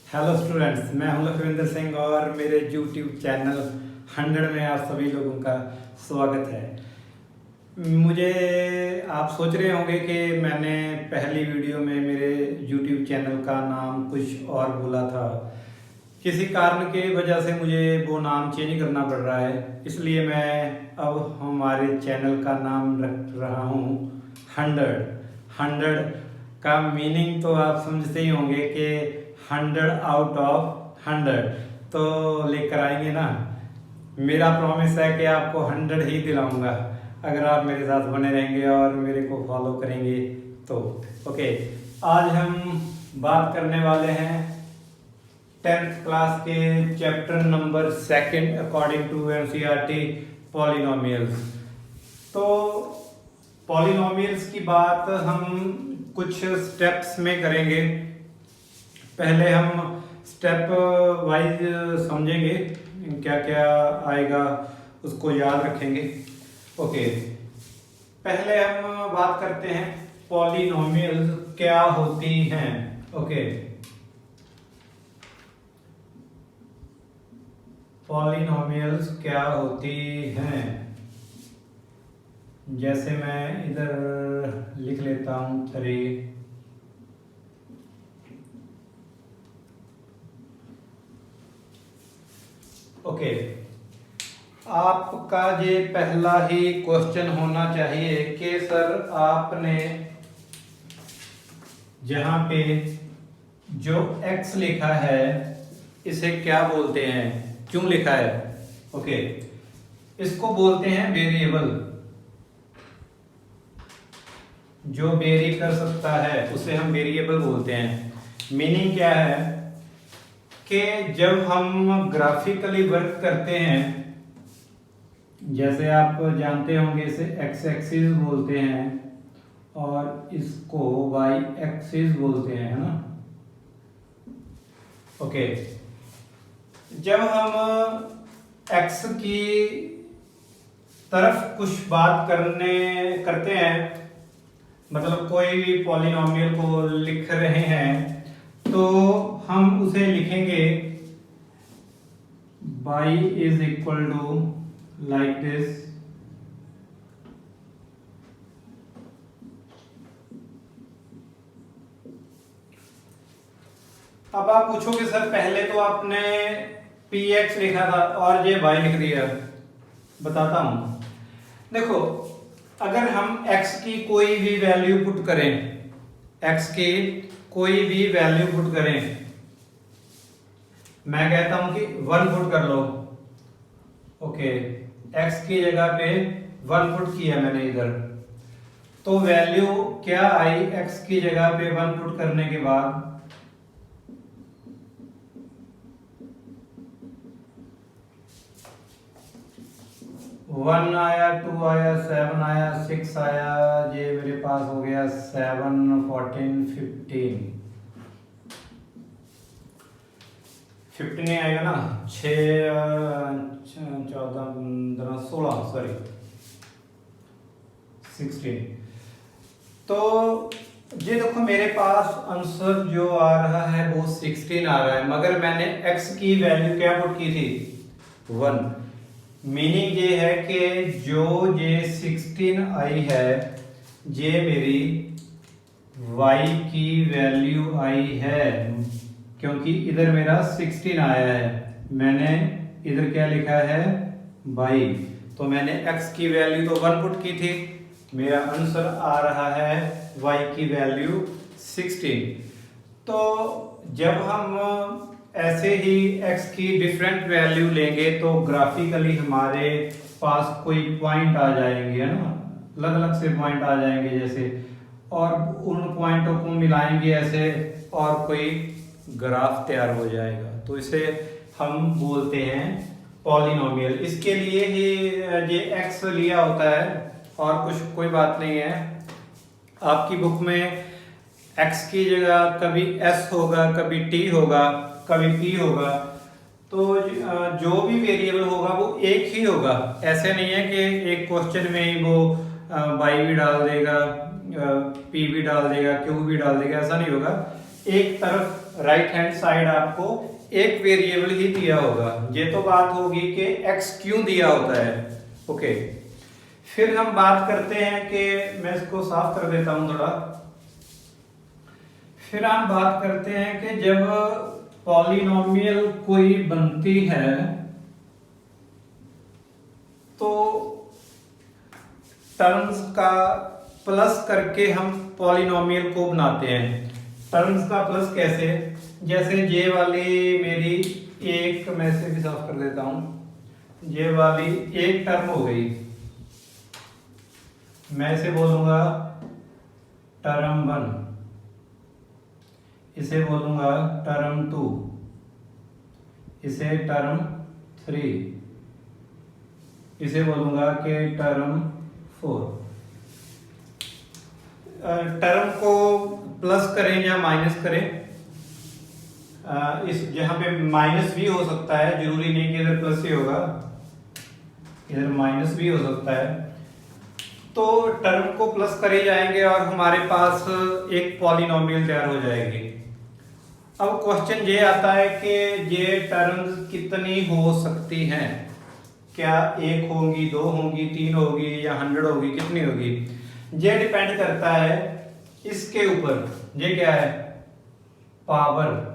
Hello students, मैं हूं लखविंदर सिंह और मेरे यूट्यूब चैनल 100 में आप सभी लोगों का स्वागत है। मुझे आप सोच रहे होंगे कि मैंने पहली वीडियो में मेरे यूट्यूब चैनल का नाम कुछ और बोला था। किसी कारण के वजह से मुझे वो नाम चेंज करना पड़ रहा है, इसलिए मैं अब हमारे चैनल का नाम रख रहा हूँ 100 का मीनिंग तो आप समझते ही होंगे कि 100 आउट ऑफ 100 तो लेकर आएंगे ना। मेरा प्रॉमिस है कि आपको 100 ही दिलाऊंगा अगर आप मेरे साथ बने रहेंगे और मेरे को फॉलो करेंगे तो। ओके, आज हम बात करने वाले हैं 10th क्लास के chapter number 2 according to NCERT polynomials. तो पॉलिनोमियल्स की बात हम कुछ स्टेप्स में करेंगे। पहले हम स्टेप वाइज समझेंगे, क्या क्या आएगा उसको याद रखेंगे। ओके, पहले हम बात करते हैं पॉलिनोमियल्स क्या होती हैं। ओके, पॉलिनोमियल्स क्या होती हैं, जैसे मैं इधर लिख लेता हूं 3। ओके, आपका ये पहला ही क्वेश्चन होना चाहिए कि सर आपने जहां पे जो x लिखा है इसे क्या बोलते हैं, क्यों लिखा है। ओके, इसको बोलते हैं वेरिएबल। जो वेरी कर सकता है उसे हम वेरिएबल बोलते हैं। मीनिंग क्या है कि जब हम ग्राफिकली वर्क करते हैं, जैसे आप जानते होंगे इसे एक्स एक्सिस बोलते हैं और इसको वाई एक्सिस बोलते हैं, है ना। ओके, जब हम एक्स की तरफ कुछ बात करते हैं, मतलब कोई भी पॉलिनोमियल को लिख रहे हैं, तो हम उसे लिखेंगे y is equal to like this. अब आप पूछोगे सर पहले तो आपने px लिखा था और ये y लिख दिया। बताता हूं, देखो अगर हम x की कोई भी वैल्यू पुट करें, x की कोई भी वैल्यू पुट करें, मैं कहता हूं कि 1 पुट कर लो। ओके, x की जगह पे 1 पुट किया मैंने इधर, तो वैल्यू क्या आई x की जगह पे 1 पुट करने के बाद। 1 आया, 2 आया, 7 आया, 6 आया, ये मेरे पास हो गया 7, 14, 15। 15 नहीं आएगा ना, 6, 14, 15, 16, सॉरी 16। तो ये देखो मेरे पास आंसर जो आ रहा है वो 16 आ रहा है, मगर मैंने x की वैल्यू क्या पुट की थी, 1। मीनिंग ये है कि जो ये 16 आई है ये मेरी y की वैल्यू आई है, क्योंकि इधर मेरा 16 आया है, मैंने इधर क्या लिखा है y, तो मैंने x की वैल्यू तो 1 पुट की थी, मेरा आंसर आ रहा है y की वैल्यू 16। तो जब हम ऐसे ही x की डिफरेंट वैल्यू लेंगे तो ग्राफिकली हमारे पास कोई पॉइंट आ जाएंगे, है ना, अलग अलग से पॉइंट आ जाएंगे जैसे, और उन पॉइंटों को मिलाएंगे ऐसे और कोई ग्राफ तैयार हो जाएगा, तो इसे हम बोलते हैं पॉलिनोमियल। इसके लिए ही ये x लिया होता है और कुछ कोई बात नहीं है। आपकी बुक में x की जगह कभी s होगा, कभी t होगा, कभी p होगा, तो जो भी वेरिएबल होगा वो एक ही होगा। ऐसे नहीं है कि एक क्वेश्चन में ही वो y भी डाल देगा, p भी डाल देगा, q भी डाल देगा, ऐसा नहीं होगा। एक तरफ राइट हैंड साइड आपको एक वेरिएबल ही दिया होगा। ये तो बात होगी कि x क्यों दिया होता है। ओके, फिर हम बात करते हैं कि मैं इसको साफ कर देता हूं थोड़ा। फिर हम बात करते हैं कि जब पॉलिनोमियल कोई बनती है तो टर्म्स का प्लस करके हम पॉलिनोमियल को बनाते हैं। टर्म्स का प्लस कैसे? जैसे ये वाली मेरी एक, मैं से भी साफ कर देता हूं, ये वाली एक टर्म हो गई, मैं इसे बोलूंगा टर्म 1, इसे बोलूंगा टर्म 2, इसे टर्म 3, इसे बोलूंगा कि टर्म 4। टर्म को प्लस करें या माइनस करें, इस जहां पे माइनस भी हो सकता है, जरूरी नहीं कि इधर प्लस ही होगा, इधर माइनस भी हो सकता है। तो टर्म को प्लस करे जाएंगे और हमारे पास एक पॉलिनोमियल तैयार हो जाएगी। अब क्वेश्चन ये आता है कि ये टर्म्स कितनी हो सकती हैं? क्या एक होंगी, दो होंगी, तीन होगी या 100 होगी, कितनी होगी? ये डिपेंड करता है इसके ऊपर। ये क्या है? पावर।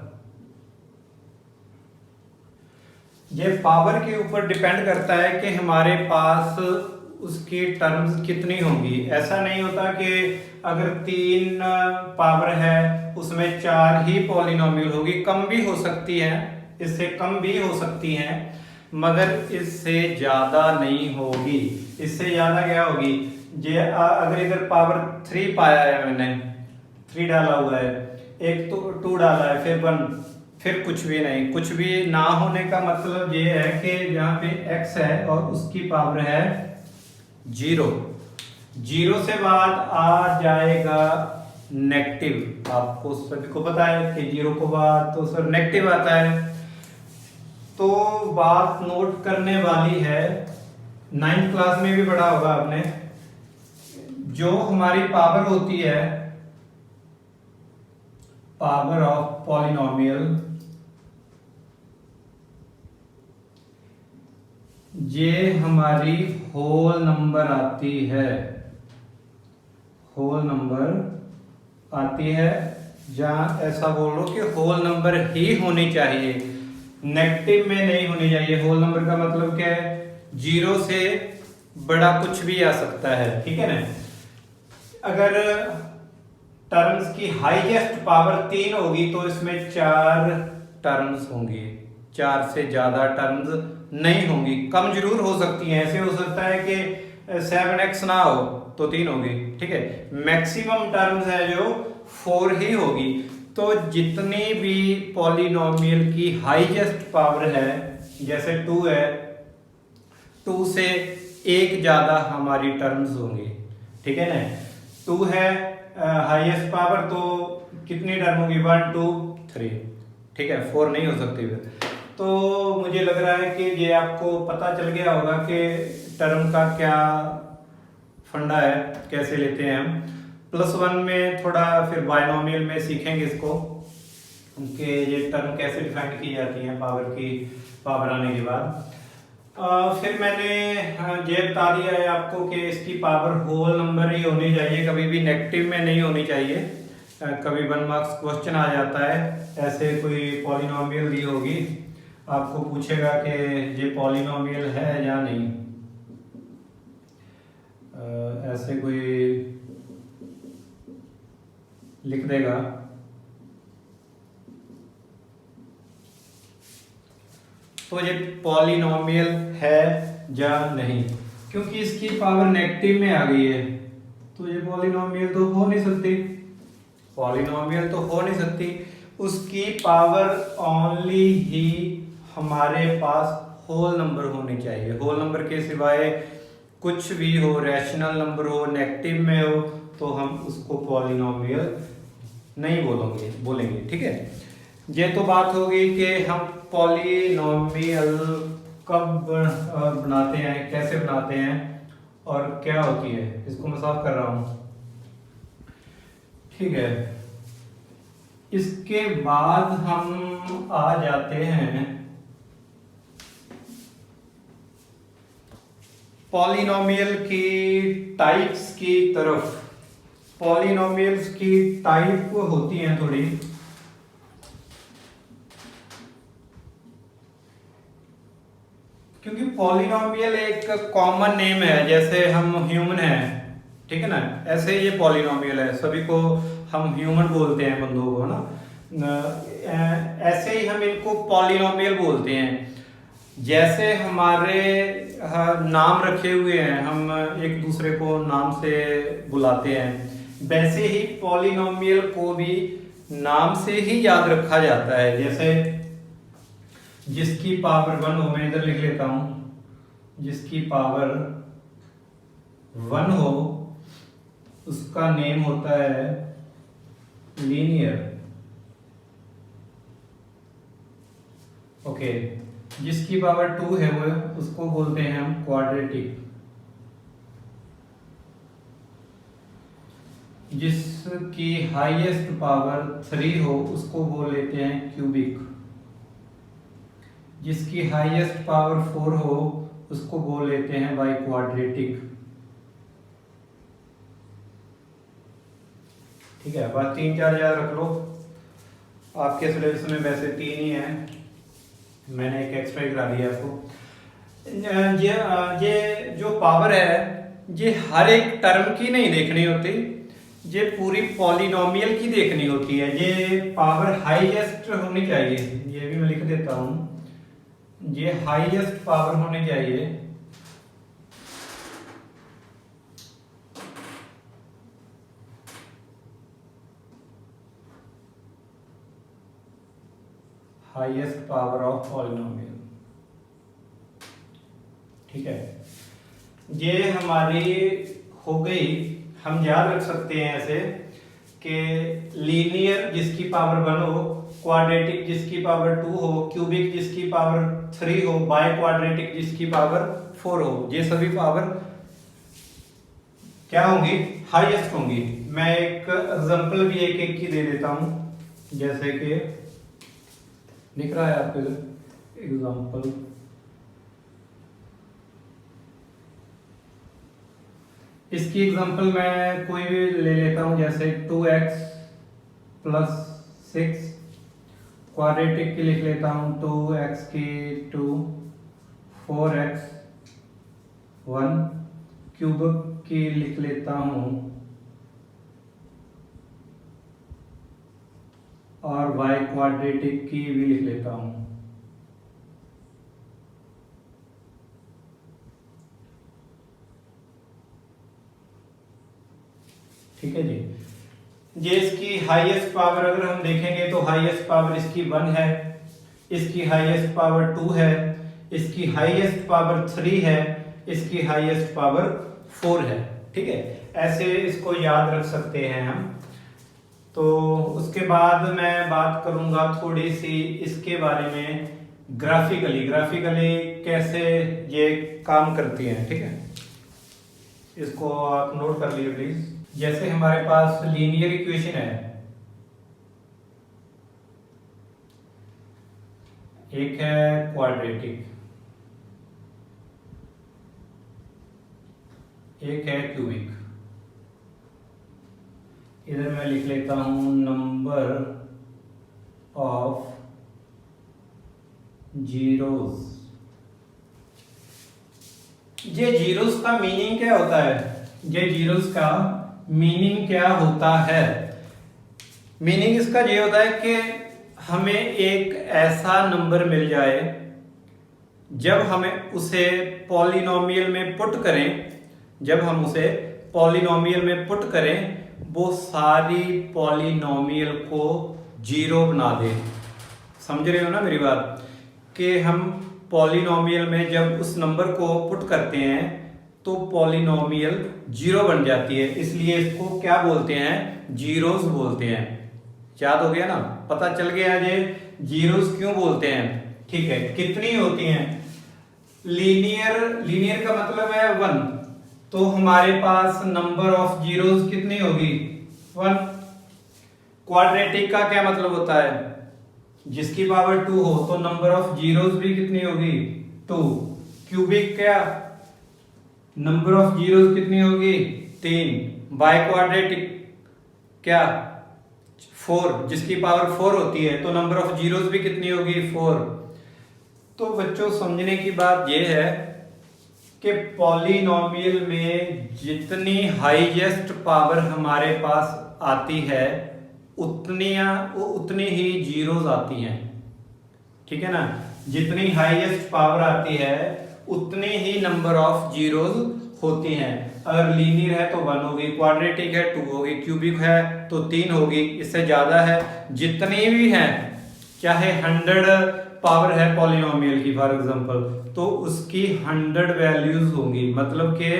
ये पावर के ऊपर डिपेंड करता है कि हमारे पास उसकी टर्म्स कितनी होंगी। ऐसा नहीं होता कि अगर 3 पावर है उसमें 4 ही पॉलिनोमियल होगी, कम भी हो सकती है, इससे कम भी हो सकती हैं, मगर इससे ज्यादा नहीं होगी। इससे ज्यादा क्या होगी? ये अगर इधर पावर 3 पाया है, मैंने 3 डाला हुआ है, एक तो 2 डाला है, फिर 1, फिर कुछ भी नहीं। कुछ भी ना होने का मतलब ये है कि यहाँ पे x है और उसकी पावर है 0। 0 से बाद आ जाएगा नेगेटिव। आपको सभी को पता है कि 0 को बाद तो सर नेगेटिव आता है। तो बात नोट करने वाली है, 9th क्लास में भी पढ़ा होगा आपने, जो हमारी पावर होती है, पावर ऑफ पॉलिनोमियल, ये हमारी होल नंबर आती है, होल नंबर आती है, जहां ऐसा बोलो कि होल नंबर ही होनी चाहिए, नेगेटिव में नहीं होनी चाहिए। होल नंबर का मतलब क्या है? 0 से बड़ा कुछ भी आ सकता है, ठीक है ना। अगर टर्म्स की हाईएस्ट पावर 3 होगी तो इसमें 4 टर्म्स होंगी, 4 से ज्यादा टर्म्स नहीं होंगी। कम जरूर हो सकती हैं, ऐसे हो सकता है कि 7x ना हो तो 3 होगी, ठीक है। मैक्सिमम टर्म्स है जो 4 ही होगी। तो जितनी भी पॉलिनोमियल की हाईएस्ट पावर है, जैसे 2 है, 2 से एक ज्यादा हमारी टर्म्स होंगी, ठीक है ना। 2 है हाईएस्ट पावर, तो कितनी टर्म होगी? 1 2 3, ठीक है, 4 नहीं हो सकती फिर। तो मुझे लग रहा है कि ये आपको पता चल गया होगा कि टर्म का क्या फंडा है, कैसे लेते हैं हम। +1 में थोड़ा फिर बायनोमियल में सीखेंगे इसको कि ये टर्म कैसे डिफाइन की जाती है पावर की, पावर आने के बाद। फिर मैंने ये बता दिया है आपको कि इसकी पावर होल नंबर ही होनी चाहिए, कभी भी नेगेटिव में नहीं होनी चाहिए। कभी 1 मार्क्स क्वेश्चन आ जाता है, ऐसे कोई पॉलिनोमियल दी होगी, आपको पूछेगा कि ये पॉलिनोमियल है या नहीं, ऐसे कोई लिख देगा तो ये पॉलिनोमियल है या नहीं, क्योंकि इसकी पावर नेगेटिव में आ गई है तो ये पॉलिनोमियल तो हो नहीं सकती, पॉलिनोमियल तो हो नहीं सकती। उसकी पावर ओनली ही हमारे पास होल नंबर होनी चाहिए। होल नंबर के सिवाय कुछ भी हो, रैशनल नंबर हो, नेगेटिव में हो, तो हम उसको पॉलिनोमियल नहीं बोलेंगे, ठीक है। ये तो बात होगी कि हम पॉलिनोमियल कब बनाते हैं, कैसे बनाते हैं और क्या होती है। इसको मैं साफ कर रहा हूं, ठीक है। इसके बाद हम आ जाते हैं पॉलिनोमियल की टाइप्स की तरफ। पॉलिनोमियल्स की टाइप होती हैं थोड़ी, क्योंकि पॉलिनोमियल एक कॉमन नेम है, जैसे हम ह्यूमन हैं, ठीक है ना, ऐसे ये पॉलिनोमियल है, सभी को हम ह्यूमन बोलते हैं बंदों को ना, ऐसे ही हम इनको पॉलिनोमियल बोलते हैं। जैसे हमारे नाम रखे हुए हैं, हम एक दूसरे को नाम से बुलाते हैं, वैसे ही पॉलिनोमियल को भी नाम से ही याद रखा जाता है। जैसे जिसकी पावर 1 हो, मैं इधर लिख लेता हूं, जिसकी पावर 1 हो उसका नेम होता है लीनियर। ओके, जिसकी पावर 2 है वो उसको बोलते हैं हम क्वाड्रेटिक। जिसकी हाईएस्ट पावर 3 हो उसको बोल लेते हैं क्यूबिक। जिसकी हाईएस्ट पावर 4 हो उसको बोल लेते हैं बाई क्वाड्रेटिक। ठीक है, बस 3-4 याद रख लो। आपके सिलेबस में वैसे 3 ही है, मैंने एक एक्स्ट्रा करा दिया आपको। ये जो पावर है ये हर एक टर्म की नहीं देखनी होती, ये पूरी पॉलिनोमियल की देखनी होती है। ये पावर हाईएस्ट होनी चाहिए, ये भी मैं लिख देता हूं, ये हाईएस्ट पावर होनी चाहिए। हाईएस्ट पावर ऑफ पॉलिनोमियल, ठीक है। ये हमारी हो गई, हम याद रख सकते हैं ऐसे कि लीनियर जिसकी पावर 1 हो, क्वाड्रेटिक जिसकी पावर 2 हो, क्यूबिक जिसकी पावर 3 हो, बाय क्वाड्रेटिक जिसकी पावर 4 हो। ये सभी पावर क्या होंगी? हाईएस्ट होंगी। मैं एक एग्जांपल भी एक एक की दे देता हूं, जैसे कि लिख रहा है आपके एग्जांपल, इसकी एग्जांपल मैं कोई भी ले लेता हूं, जैसे 2x + 6, क्वाड्रेटिक की लिख लेता हूं 2x की 2, 4x 1, क्यूबिक की लिख लेता हूं और y क्वाड्रेटिक की भी लिख लेता हूं। ठीक है जी, ये इसकी हाईएस्ट पावर अगर हम देखेंगे तो हाईएस्ट पावर इसकी 1 है, इसकी हाईएस्ट पावर 2 है, इसकी हाईएस्ट पावर 3 है, इसकी हाईएस्ट पावर 4 है। ठीक है, ऐसे इसको याद रख सकते हैं हम। तो उसके बाद मैं बात करूंगा थोड़ी सी इसके बारे में ग्राफिकली कैसे ये काम करती हैं। ठीक है, इसको आप नोट कर लीजिए प्लीज। जैसे हमारे पास लीनियर इक्वेशन है, एक है क्वाड्रेटिक, एक है क्यूबिक। इधर मैं लिख लेता हूं नंबर ऑफ जीरोस। ये जीरोस का मीनिंग क्या होता है? ये जीरोस का मीनिंग क्या होता है? मीनिंग इसका ये होता है कि हमें एक ऐसा नंबर मिल जाए, जब हमें उसे पॉलिनोमियल में पुट करें, जब हम उसे पॉलिनोमियल में पुट करें, वो सारी पॉलिनोमियल को जीरो बना दे। समझ रहे हो ना मेरी बात? कि हम पॉलिनोमियल में जब उस नंबर को पुट करते हैं तो पॉलिनोमियल जीरो बन जाती है, इसलिए इसको क्या बोलते हैं? जीरोस बोलते हैं। याद हो गया ना? पता चल गया ये जीरोस क्यों बोलते हैं। ठीक है, कितनी होती हैं? लीनियर का मतलब है 1, तो हमारे पास नंबर ऑफ जीरोस कितनी होगी? 1। क्वाड्रेटिक का क्या मतलब होता है, जिसकी पावर 2 हो तो नंबर ऑफ जीरोस भी कितनी होगी 2। क्यूबिक क्या, नंबर ऑफ जीरोस कितनी होगी 3। बाय क्वाड्रेटिक क्या 4, जिसकी पावर 4 होती है तो नंबर ऑफ जीरोस भी कितनी होगी 4। तो बच्चों समझने की बात यह है कि पॉलिनोमियल में जितनी हाईएस्ट पावर हमारे पास आती है उतनी ही जीरोस आती हैं, ठीक है ना। जितनी हाईएस्ट पावर आती है उतनी ही नंबर ऑफ जीरोस होती हैं। अगर लीनियर है तो 1 होगी, क्वाड्रेटिक है 2 होगी, क्यूबिक है तो 3 होगी, इससे ज्यादा है जितनी भी हैं, चाहे 100 पावर है पॉलिनोमियल की फॉर एग्जांपल, तो उसकी 100 वैल्यूज होंगी। मतलब कि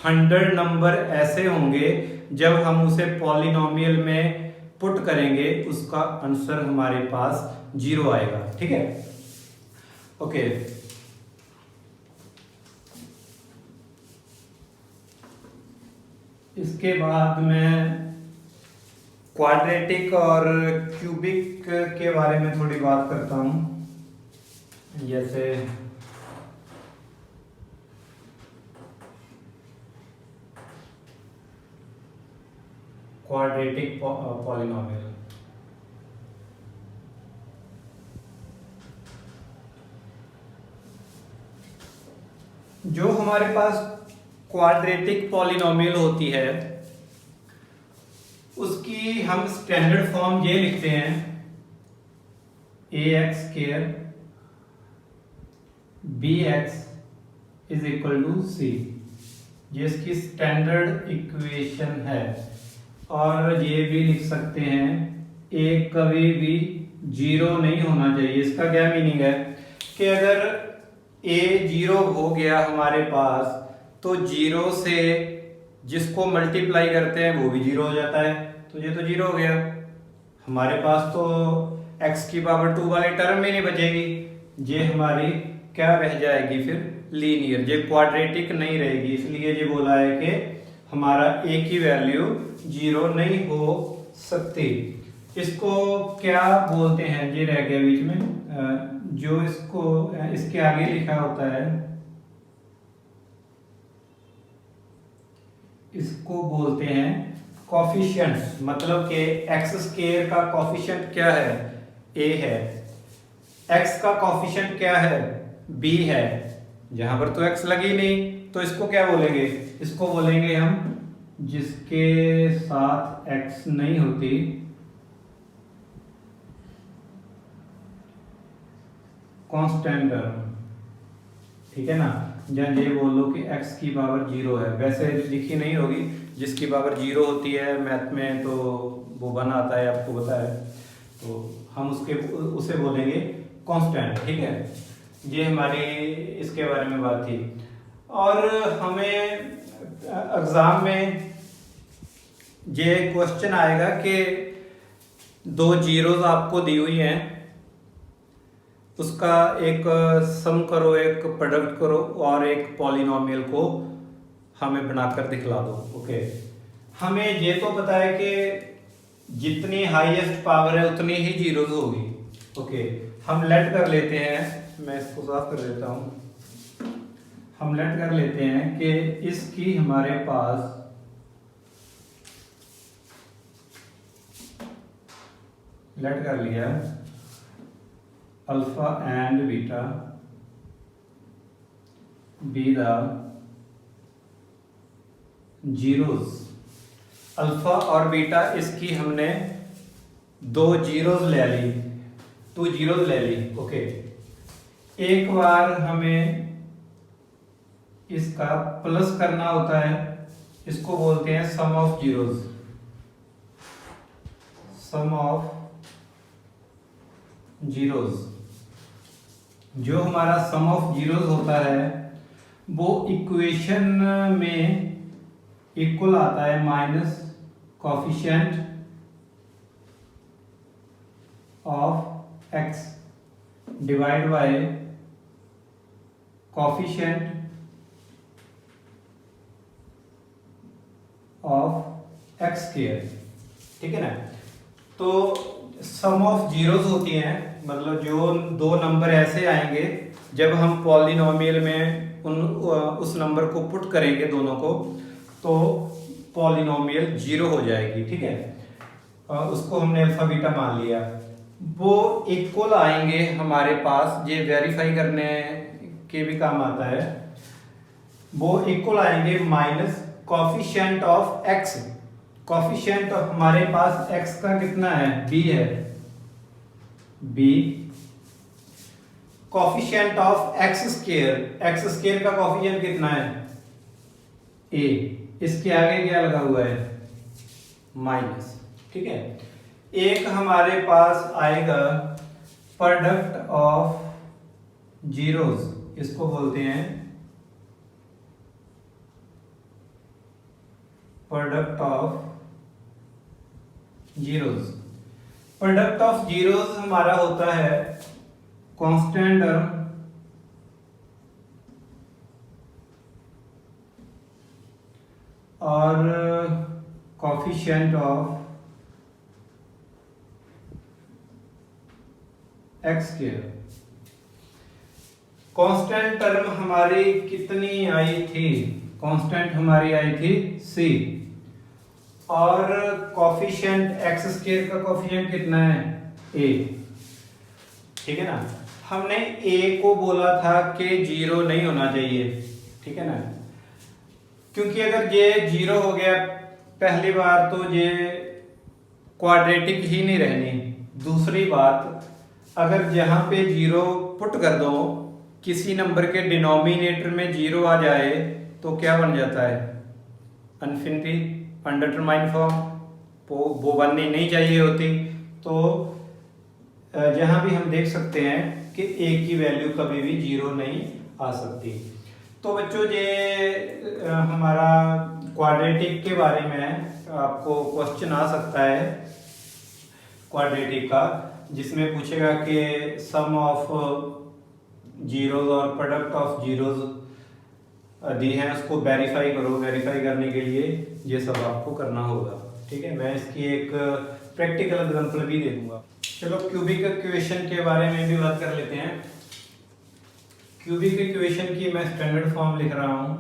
100 नंबर ऐसे होंगे जब हम उसे पॉलिनोमियल में पुट करेंगे उसका आंसर हमारे पास 0 आएगा, ठीक है। ओके, इसके बाद मैं क्वाड्रेटिक और क्यूबिक के बारे में थोड़ी बात करता हूं। जैसे क्वाड्रेटिक पॉलिनोमियल, जो हमारे पास क्वाड्रेटिक पॉलिनोमियल होती है उसकी हम स्टैंडर्ड फॉर्म ये लिखते हैं ax² bx is equal to c, ये इसकी स्टैंडर्ड इक्वेशन है। और ये भी लिख सकते हैं a कभी भी 0 नहीं होना चाहिए। इसका क्या मीनिंग है कि अगर a 0 हो गया हमारे पास तो 0 से जिसको मल्टीप्लाई करते हैं वो भी 0 हो जाता है, तो ये तो 0 हो गया। हमारे पास तो x की पावर 2 वाली टर्म ही नहीं बचेगी, ये हमारी क्या रह जाएगी फिर लीनियर, ये क्वाड्रेटिक नहीं रहेगी। इसलिए ये बोला है कि हमारा a की वैल्यू 0 नहीं हो सकती। इसको क्या बोलते हैं, ये रह गया बीच में, जो इसको इसके आगे लिखा होता है इसको बोलते हैं कॉफिशिएंट्स। मतलब कि x² का कॉफिशिएंट क्या है a है, x का कॉफिशिएंट क्या है b है, जहां पर तो x लगी नहीं तो इसको क्या बोलेंगे, इसको बोलेंगे हम जिसके साथ x नहीं होती कांस्टेंट टर्म, ठीक है ना। जहाँ ये बोल लो कि x की पावर 0 है, वैसे लिखी नहीं होगी, जिसकी पावर 0 होती है मैथ में तो वो 1 आता है, आपको पता है, तो हम उसे बोलेंगे कांस्टेंट, ठीक है। ये हमारी इसके बारे में बात थी। और हमें एग्जाम में ये क्वेश्चन आएगा कि 2 जीरोस आपको दी हुई हैं, उसका एक सम करो, एक प्रोडक्ट करो और एक पॉलिनोमियल को हमें बनाकर दिखला दो। ओके, हमें ये तो पता है कि जितनी हाईएस्ट पावर है उतनी ही जीरोस होगी। ओके, हम लेट कर लेते हैं, मैं इसको साफ कर देता हूं। हम लेट कर लेते हैं कि इसकी हमारे पास लेट कर लिया alpha and beta be the zeros. Alpha और बीटा इसकी हमने 2 जीरोस ले ली, 2 जीरोस ले ली। ओके, एक बार हमें इसका प्लस करना होता है, इसको बोलते हैं sum of zeros. Sum of zeros, जो हमारा सम ऑफ जीरोस होता है वो इक्वेशन में इक्वल आता है minus coefficient of x divide by coefficient of x², ठीक है ना। तो सम ऑफ जीरोस होती हैं, मतलब जो दो नंबर ऐसे आएंगे जब हम पॉलिनोमियल में उस नंबर को पुट करेंगे दोनों को, तो पॉलिनोमियल जीरो हो जाएगी, ठीक है। उसको हमने अल्फा बीटा मान लिया। वो इक्वल आएंगे हमारे पास, ये वेरीफाई करने के भी काम आता है। वो इक्वल आएंगे minus coefficient of x. Coefficient हमारे पास x का कितना है, b है, b coefficient of x square का कॉफिशिएंट कितना है, a। इसके आगे क्या लगा हुआ है, माइनस, ठीक है। एक हमारे पास आएगा प्रोडक्ट ऑफ जीरोस, इसको बोलते हैं product of zeros. Product of zeros हमारा होता है कांस्टेंट टर्म और coefficient of x square. Constant term हमारी कितनी आई थी, कांस्टेंट हमारी आई थी c, और कोफिशिएंट एक्स स्क्वायर का कोफिशिएंट कितना है, a, ठीक है ना। हमने a को बोला था कि जीरो नहीं होना चाहिए, ठीक है ना, क्योंकि अगर ये जीरो हो गया पहली बार तो ये क्वाड्रेटिक ही नहीं रहनी। दूसरी बात, अगर जहां पे जीरो पुट कर दो, किसी नंबर के डिनोमिनेटर में जीरो आ जाए तो क्या बन जाता है, अनफिनिटी, अनडिटरमाइंड फॉर्म, वो बननी नहीं चाहिए होती। तो जहां भी हम देख सकते हैं कि a की वैल्यू कभी भी जीरो नहीं आ सकती। तो बच्चों ये हमारा क्वाड्रेटिक के बारे में आपको क्वेश्चन आ सकता है क्वाड्रेटिक का, जिसमें पूछेगा कि सम ऑफ जीरोस और प्रोडक्ट ऑफ जीरोस दी हैं, उसको वेरीफाई करो। वेरीफाई करने के लिए ये सब आपको करना होगा, ठीक है। मैं इसकी एक प्रैक्टिकल एग्जांपल भी दे दूंगा। चलो क्यूबिक इक्वेशन के बारे में भी बात कर लेते हैं। क्यूबिक इक्वेशन की मैं स्टैंडर्ड फॉर्म लिख रहा हूं,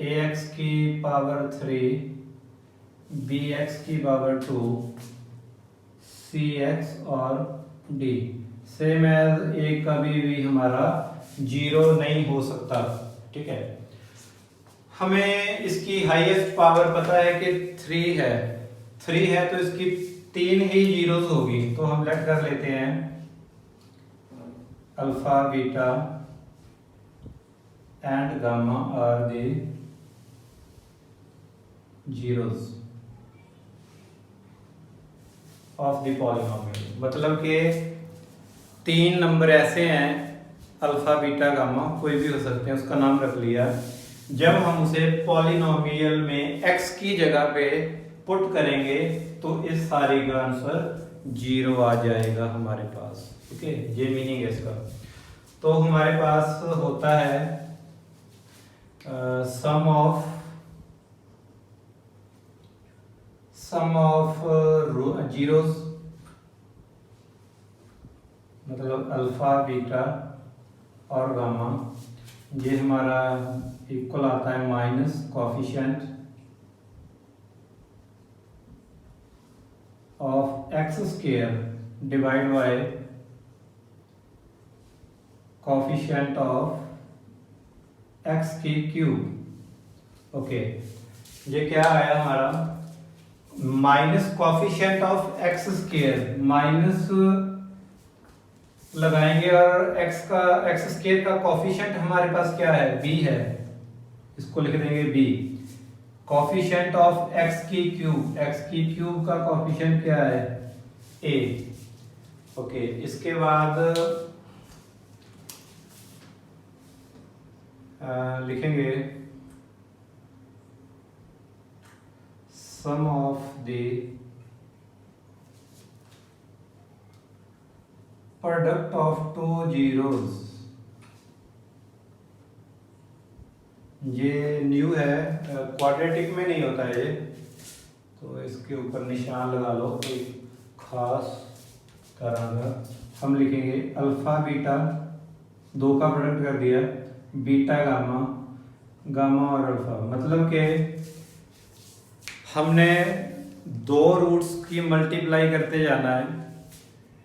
ax की पावर 3 bx की पावर 2 cx और d। सेम एज a कभी भी हमारा जीरो नहीं हो सकता, ठीक है। हमें इसकी हाईएस्ट पावर पता है कि 3 है, 3 है तो इसकी 3 ही जीरोस होगी। तो हम लेट कर लेते हैं alpha beta and gamma are the zeros of the polynomial. मतलब कि 3 नंबर ऐसे हैं, अल्फा बीटा गामा कोई भी हो सकते हैं, उसका नाम रख लिया। जब हम उसे पॉलिनोमियल में x की जगह पे पुट करेंगे तो इस सारी का आंसर जीरो आ जाएगा हमारे पास, ठीक है। ये मीनिंग है इसका। तो हमारे पास होता है सम ऑफ जीरोस, मतलब अल्फा बीटा और गामा, ये हमारा इक्वल आता है minus coefficient of x square divide by coefficient of x की क्यूब। ओके, ये क्या आया हमारा, minus coefficient of x square, minus लगाएंगे और एक्स स्क्वायर का कोफिशिएंट हमारे पास क्या है, b है, इसको लिख देंगे b। कोफिशिएंट ऑफ एक्स की क्यूब का कोफिशिएंट क्या है, a। ओके, इसके बाद लिखेंगे sum of the product of 2 zeros. ये न्यू है, क्वाड्रेटिक में नहीं होता है ये, तो इसके ऊपर निशान लगा लो एक खास तरह का। हम लिखेंगे अल्फा बीटा, दो का प्रोडक्ट कर दिया, बीटा गामा, गामा और अल्फा, मतलब कि हमने दो रूट्स की मल्टीप्लाई करते जाना है,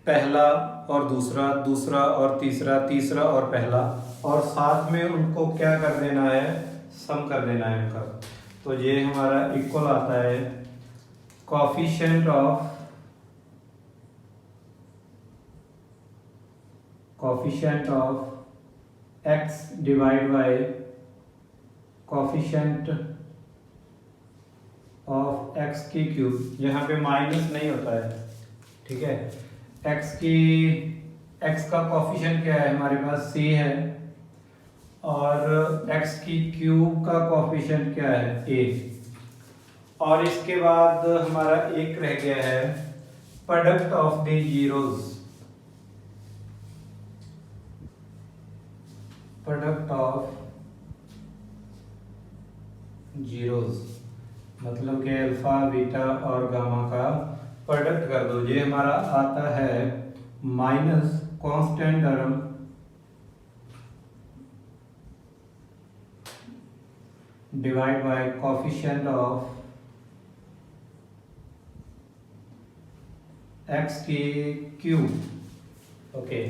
पहला और दूसरा, दूसरा और तीसरा, तीसरा और पहला, और साथ में उनको क्या कर देना है, सम कर देना है उनका। तो ये हमारा इक्वल आता है coefficient of x divide by coefficient of x की क्यूब, यहाँ पे माइनस नहीं होता है, ठीक है। x का कोफिशिएंट क्या है हमारे पास, c है, और x की क्यूब का कोफिशिएंट क्या है, a। और इसके बाद हमारा एक रह गया है product of the zeros, product of zeros, मतलब कि अल्फा बीटा और गामा का प्रोडक्ट कर दो। ये हमारा आता है minus constant term divide by coefficient of x की क्यूब। ओके,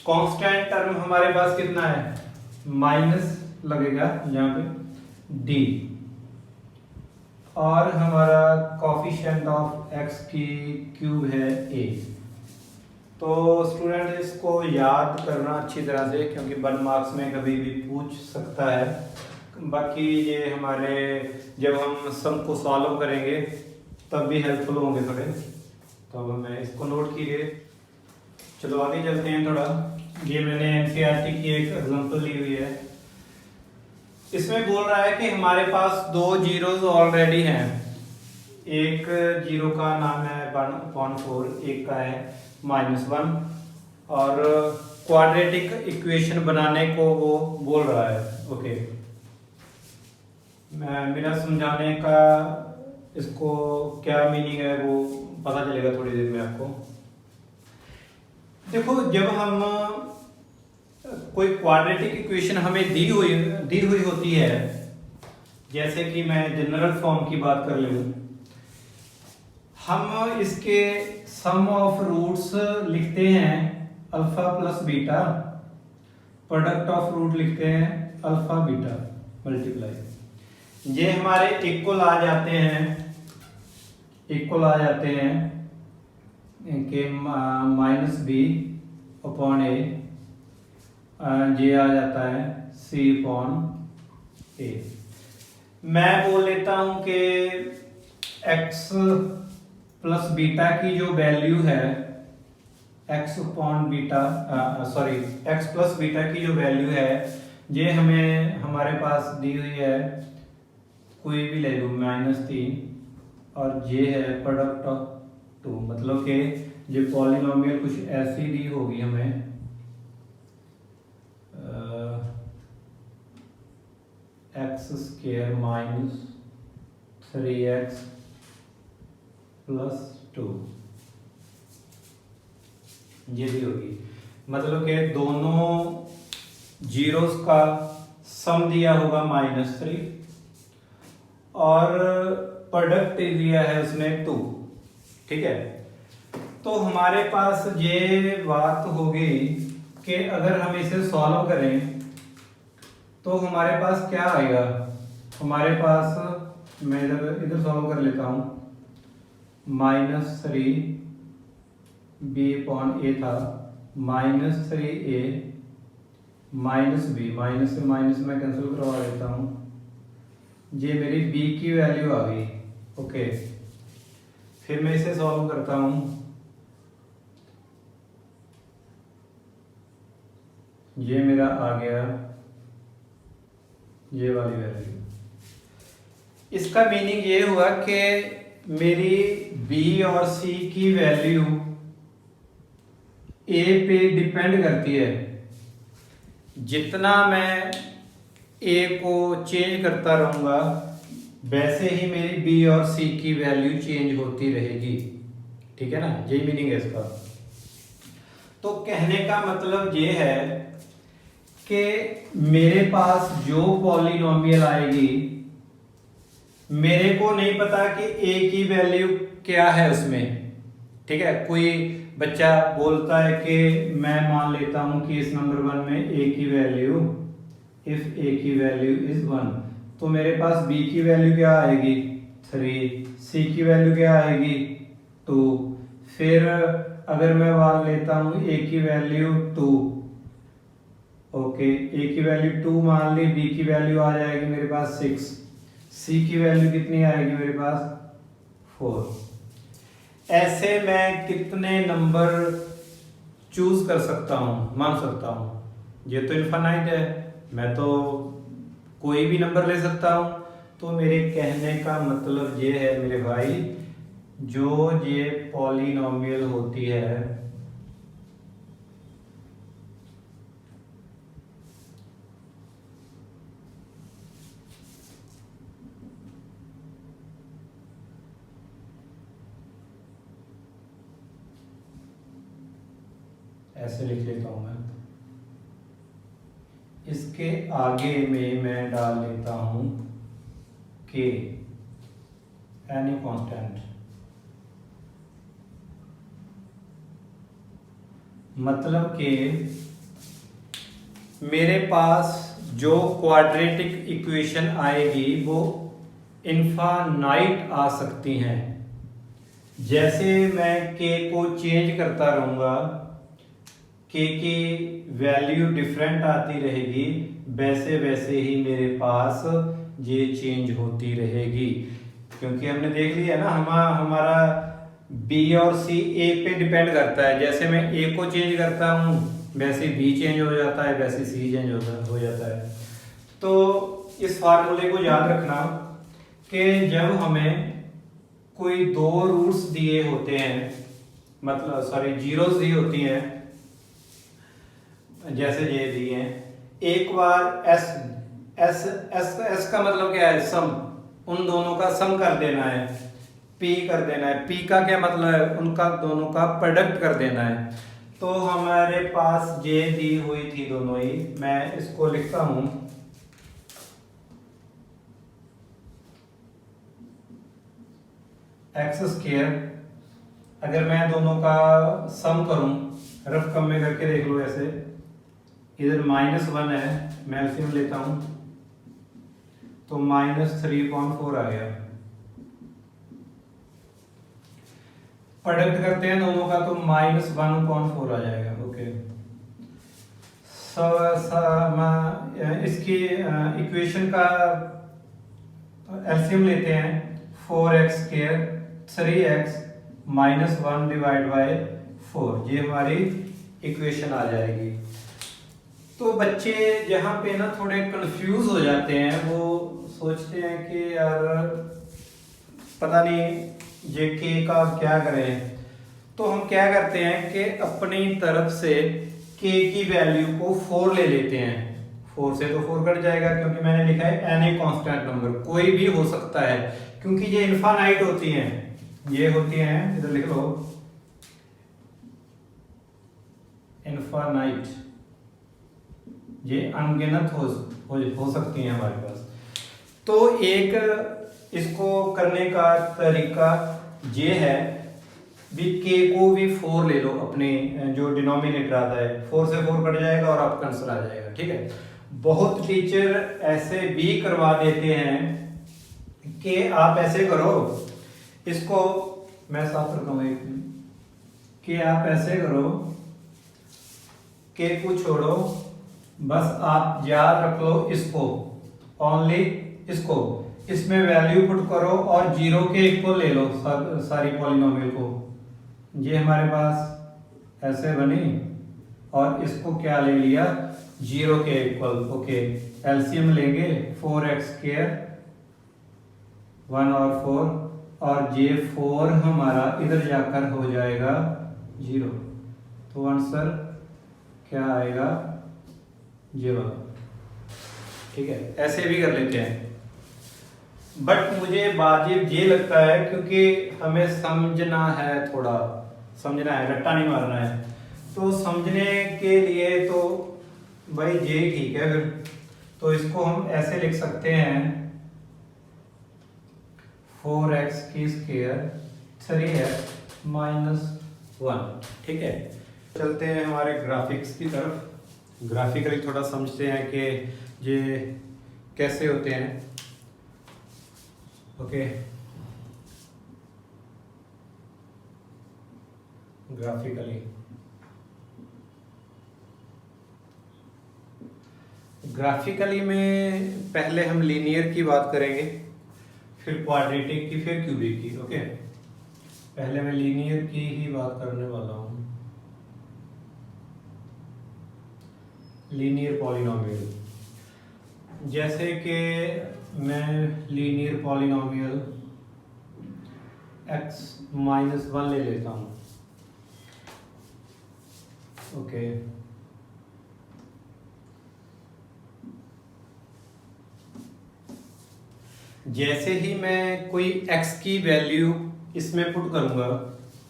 कांस्टेंट टर्म हमारे पास कितना है, माइनस लगेगा यहाँ पे d, और हमारा कोफिशिएंट ऑफ x की क्यूब है a। तो स्टूडेंट इसको याद करना अच्छी तरह से, क्योंकि 1 मार्क्स में कभी भी पूछ सकता है। बाकी ये हमारे जब हम सम को सॉल्व करेंगे तब भी हेल्पफुल होंगे थोड़े, तो मैं इसको नोट कीजिए। चलो आगे चलते हैं थोड़ा। ये मैंने एनसीईआरटी की एक एग्जांपल ली हुई है। इसमें बोल रहा है कि हमारे पास दो जीरोस ऑलरेडी हैं, एक जीरो का नाम है 1/4, एक का है -1, और क्वाड्रेटिक इक्वेशन बनाने को वो बोल रहा है। ओके, मेरा समझाने का इसको क्या मीनिंग है वो पता चलेगा थोड़ी देर में आपको। देखो, जब हम कोई क्वाड्रेटिक इक्वेशन हमें दी हुई होती है, जैसे कि मैं जनरल फॉर्म की बात कर लूं, हम इसके सम ऑफ रूट्स लिखते हैं alpha plus beta, product of root लिखते हैं अल्फा बीटा मल्टीप्लाई। ये हमारे इक्वल आ जाते हैं, इक्वल आ जाते हैं कि -b अपॉन a, ये आ जाता है c अपॉन a। मैं बोल लेता हूं कि x प्लस बीटा की जो वैल्यू है, x upon beta, sorry x plus beta की जो वैल्यू है, ये हमें हमारे पास दी हुई है, कोई भी ले लो -3, और ये है प्रोडक्ट ऑफ 2, मतलब कि ये पॉलिनोमियल कुछ ऐसी दी होगी हमें, x² - 3x + 2, ये भी होगी, मतलब कि दोनों जीरोस का सम दिया होगा -3, और प्रोडक्ट दिया है उसने 2, ठीक है। तो हमारे पास ये बात होगी कि अगर हम इसे सॉल्व करें तो हमारे पास क्या आएगा, हमारे पास, मैं इधर सॉल्व कर लेता हूँ, -3 b अपॉन a था, -3a -b, माइनस से माइनस में कैंसिल करवा देता हूँ, ये मेरी b की वैल्यू आ गई। ओके, फिर मैं इसे सॉल्व करता हूँ, ये मेरा आ गया ये वाली वैल्यू। इसका मीनिंग ये हुआ कि मेरी b और c की वैल्यू a पे डिपेंड करती है। जितना मैं a को चेंज करता रहूँगा, वैसे ही मेरी बी और सी की वैल्यू चेंज होती रहेगी, ठीक है ना, यही मीनिंग है इसका। तो कहने का मतलब ये है कि मेरे पास जो पॉलिनोमियल आएगी, मेरे को नहीं पता कि ए की वैल्यू क्या है उसमें, ठीक है। कोई बच्चा बोलता है कि मैं मान लेता हूं कि इस नंबर 1 में ए की वैल्यू, इफ ए की वैल्यू इज 1, तो मेरे पास बी की वैल्यू क्या आएगी 3, सी की वैल्यू क्या आएगी 2। फिर अगर मैं मान लेता हूं ए की वैल्यू 2, ओके, ए की वैल्यू 2 मान ली, बी की वैल्यू आ जाएगी मेरे पास 6, सी की वैल्यू कितनी आएगी मेरे पास 4। ऐसे मैं कितने नंबर चूज कर सकता हूं, मान सकता हूं। ये तो इनफाइनाइट है, मैं तो कोई भी नंबर ले सकता हूं। तो मेरे कहने का मतलब ये है मेरे भाई, जो ये पॉलिनोमियल होती है, ऐसे लिख लेता हूं मैं, इसके आगे में मैं डाल लेता हूं के, एनी कांस्टेंट, मतलब कि मेरे पास जो क्वाड्रेटिक इक्वेशन आएगी वो इनफाइनाइट आ सकती हैं। जैसे मैं के को चेंज करता रहूंगा, के की वैल्यू डिफरेंट आती रहेगी, वैसे वैसे ही मेरे पास ये चेंज होती रहेगी। क्योंकि हमने देख लिया ना, हमारा बी और सी ए पे डिपेंड करता है। जैसे मैं ए को चेंज करता हूँ वैसे बी चेंज हो जाता है, वैसे सी चेंज हो जाता है। तो इस फार्मूले को याद रखना कि जब हमें कोई दो रूट्स दिए होते हैं, मतलब सॉरी जीरोस दी होती हैं, जैसे ये दिए हैं, एक बार एस एस एस एस का मतलब क्या है, सम, उन दोनों का सम कर देना है, पी कर देना है। पी का क्या मतलब है, उनका दोनों का प्रोडक्ट कर देना है। तो हमारे पास ये दी हुई थी दोनों ही, मैं इसको लिखता हूं एक्स स्क्वायर। अगर मैं दोनों का सम करूं, रफ कम में करके देख लो, ऐसे इधर -1 है, मैं एलसीएम लेता हूं तो -3.4 आ गया। प्रोडक्ट करते हैं दोनों का तो -1.4 आ जाएगा। ओके, इसकी इक्वेशन का एलसीएम लेते हैं, 4x² 3x -1 डिवाइड बाय 4, ये हमारी इक्वेशन आ जाएगी। तो बच्चे यहाँ पे ना थोड़े कंफ्यूज हो जाते हैं, वो सोचते हैं कि यार पता नहीं ये के का क्या करें। तो हम क्या करते हैं कि अपनी तरफ से के की वैल्यू को 4 ले लेते हैं। 4 से तो 4 कट जाएगा, क्योंकि मैंने लिखा है एनी कांस्टेंट नंबर, कोई भी हो सकता है, क्योंकि ये इनफाइनाइट होती हैं, ये होती हैं, इधर लिख लो इनफाइनाइट, ये अनगिनत हो सकती हैं हमारे पास। तो एक इसको करने का तरीका ये है, भी के को भी 4 ले लो, अपने जो डिनोमिनेटर आता है 4 से 4 कट जाएगा और आपका आंसर आ जाएगा, ठीक है। बहुत टीचर ऐसे भी करवा देते हैं कि आप ऐसे करो, इसको मैं साफ रखता हूं एक, कि आप ऐसे करो, के को छोड़ो, बस आप याद रख लो इसको, ओनली इसको, इसमें वैल्यू पुट करो और जीरो के इक्वल ले लो सारी पॉलिनोमियल को। ये हमारे पास ऐसे बनी और इसको क्या ले लिया, जीरो के इक्वल। ओके, एलसीएम लेंगे 4x² 1 और 4, और ये 4 हमारा इधर जाकर हो जाएगा 0, तो आंसर क्या आएगा, 0, ठीक है। ऐसे भी कर लेते हैं। बट मुझे वाजिब ये लगता है क्योंकि हमें समझना है, थोड़ा समझना है, रट्टा नहीं मारना है। तो समझने के लिए तो भाई ये ठीक है फिर। तो इसको हम ऐसे लिख सकते हैं 4x की स्क्वायर 3x माइनस 1। ठीक है, चलते हैं हमारे ग्राफिक्स की तरफ। ग्राफिकली थोड़ा समझते हैं कि ये कैसे होते हैं। ओके, ग्राफिकली में पहले हम लीनियर की बात करेंगे, फिर क्वाड्रेटिक की, फिर क्यूबिक की। ओके, पहले मैं लीनियर की ही बात करने वाला हूँ। लीनियर पॉलिनोमियल, जैसे कि मैं लीनियर पॉलिनोमियल x माइनस 1 ले लेता हूँ। ओके, जैसे ही मैं कोई x की वैल्यू इसमें पुट करूंगा,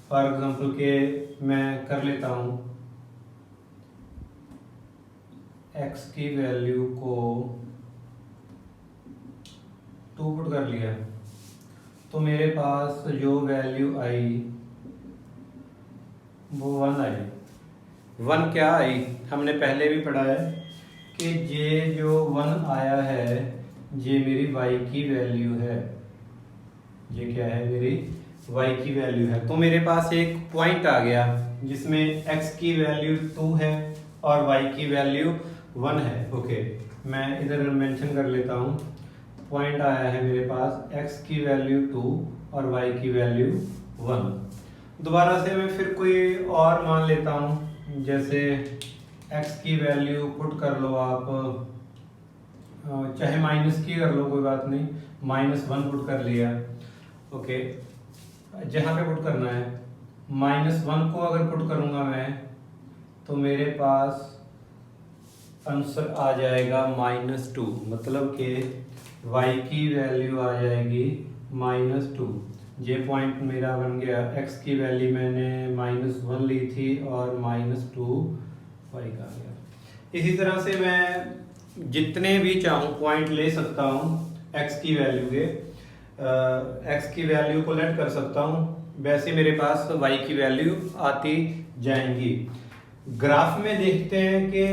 फॉर एग्जांपल के मैं कर लेता हूँ x की वैल्यू को 2 पुट कर लिया, तो मेरे पास जो वैल्यू आई वो 1 आई। 1 क्या आई, हमने पहले भी पढ़ा है कि ये जो 1 आया है ये मेरी y की वैल्यू है। ये क्या है, मेरी y की वैल्यू है। तो मेरे पास एक पॉइंट आ गया जिसमें x की वैल्यू 2 है और y की वैल्यू 1 है। ओके, मैं इधर मेंशन कर लेता हूँ, पॉइंट आया है मेरे पास x की वैल्यू 2 और y की वैल्यू 1। दोबारा से मैं फिर कोई और मान लेता हूँ, जैसे x की वैल्यू पुट कर लो आप, चाहे माइनस की कर लो, कोई बात नहीं, -1 पुट कर लिया। ओके, जहाँ पे पुट करना है -1 को अगर पुट करूँगा मैं, तो मेरे पास आंसर आ जाएगा -2, मतलब कि y की वैल्यू आ जाएगी -2। ये पॉइंट मेरा बन गया, x की वैल्यू मैंने -1 ली थी और -2 y का आ गया। इसी तरह से मैं जितने भी चाहूँ पॉइंट ले सकता हूँ x की वैल्यू के, x की वैल्यू को लेट कर सकता हूँ, वैसे मेरे पास y की वैल्यू आती जाएंगी। ग्राफ में देखते हैं कि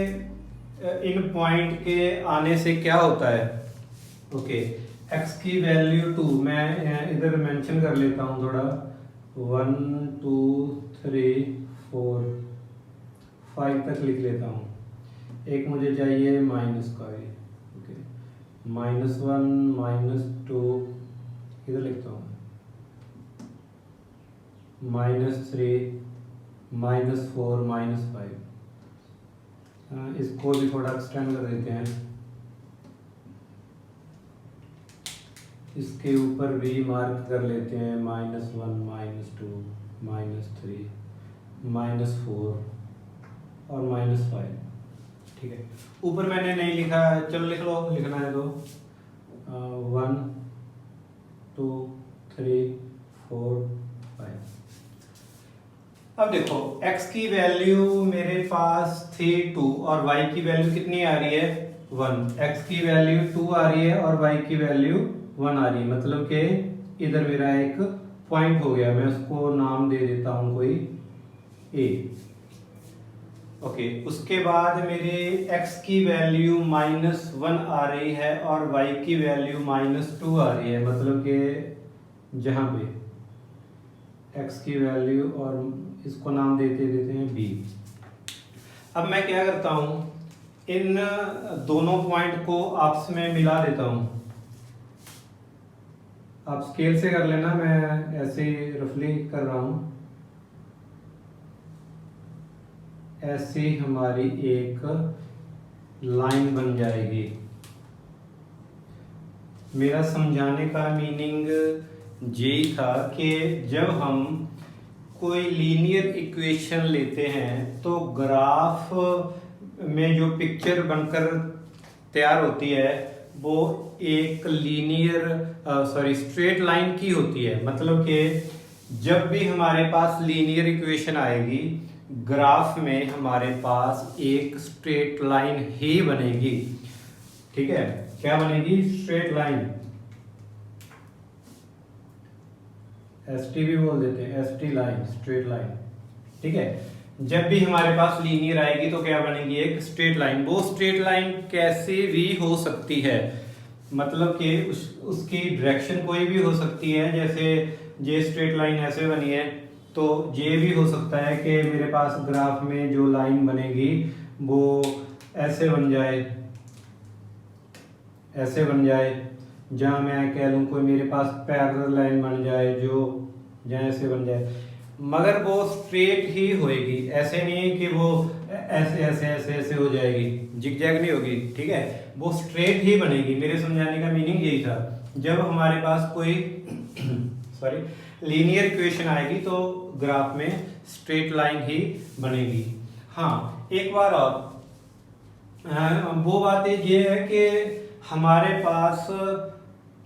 इन पॉइंट के आने से क्या होता है। ओके, x की वैल्यू 2 मैं इधर मेंशन कर लेता हूँ थोड़ा, 1 2 3 4 5 तक लिख लेता हूँ। एक मुझे चाहिए माइनस का ही। ओके, -1 -2 इधर लिखता हूँ, -3 -4 -5। इसको भी थोड़ा एक्सटेंड कर देते हैं, इसके ऊपर भी मार्क कर लेते हैं -1 -2 -3 -4 और -5। ठीक है, ऊपर मैंने नहीं लिखा है, चलो लिख लो, लिखना है तो 1 2 3 4 5। अब देखो x की वैल्यू मेरे पास थी 2 और y की वैल्यू कितनी आ रही है 1। x की वैल्यू 2 आ रही है और y की वैल्यू 1 आ रही है, मतलब कि इधर मेरा एक पॉइंट हो गया, मैं उसको नाम दे देता हूं कोई a। ओके, उसके बाद मेरे x की वैल्यू -1 आ रही है और y की वैल्यू -2 आ रही है, मतलब कि जहां पे x की वैल्यू, और इसको नाम देते हैं b। अब मैं क्या करता हूं, इन दोनों पॉइंट को आपस में मिला देता हूं। आप स्केल से कर लेना, मैं ऐसे रफली कर रहा हूं। ऐसी हमारी एक लाइन बन जाएगी। मेरा समझाने का मीनिंग यही था कि जब हम कोई लीनियर इक्वेशन लेते हैं तो ग्राफ में जो पिक्चर बनकर तैयार होती है वो एक स्ट्रेट लाइन की होती है। मतलब कि जब भी हमारे पास लीनियर इक्वेशन आएगी, ग्राफ में हमारे पास एक स्ट्रेट लाइन ही बनेगी। ठीक है, क्या बनेगी? Straight line. एसटी भी बोल देते हैं, एसटी लाइन, स्ट्रेट लाइन। ठीक है, जब भी हमारे पास लीनियर आएगी तो क्या बनेगी? एक स्ट्रेट लाइन। वो स्ट्रेट लाइन कैसे भी हो सकती है, मतलब कि उसकी डायरेक्शन कोई भी हो सकती है। जैसे ये स्ट्रेट लाइन ऐसे बनी है, तो ये भी हो सकता है कि मेरे पास ग्राफ में जो लाइन बनेगी वो ऐसे बन जाए, ऐसे बन जाए, जहाँ मैं कह लूँ कोई मेरे पास पैरेलल लाइन बन जाए जो जहाँ ऐसे बन जाए, मगर वो स्ट्रेट ही होएगी। ऐसे नहीं कि वो ऐसे ऐसे ऐसे ऐसे हो जाएगी, जिगजैग नहीं होगी। ठीक है, वो स्ट्रेट ही बनेगी। मेरे समझाने का मीनिंग यही था। जब हमारे पास कोई लीनियर इक्वेशन आएगी तो ग्राफ में स्ट्रेट लाइन ही बनेगी। हाँ, एक बार और वो बात ये है कि हमारे पास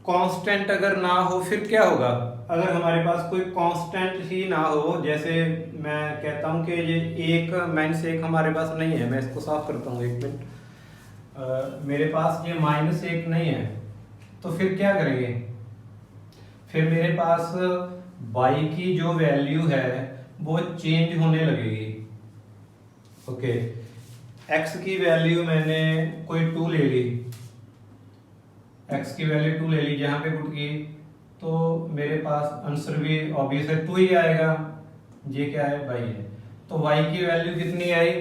कांस्टेंट अगर ना हो फिर क्या होगा? अगर हमारे पास कोई कांस्टेंट ही ना हो, जैसे मैं कहता हूं कि ये एक माइनस एक हमारे पास नहीं है, मैं इसको साफ करता हूँ, एक मिनट। मेरे पास ये माइनस एक नहीं है, तो फिर क्या करेंगे? फिर मेरे पास y की जो वैल्यू है वो चेंज होने लगेगी। ओके, x की वैल्यू मैंने कोई 2 ले ली, x की वैल्यू 2 ले ली, जहां पे पुट की तो मेरे पास आंसर भी ऑब्वियस है 2 ही आएगा। ये क्या है? y है, तो y की वैल्यू कितनी आई?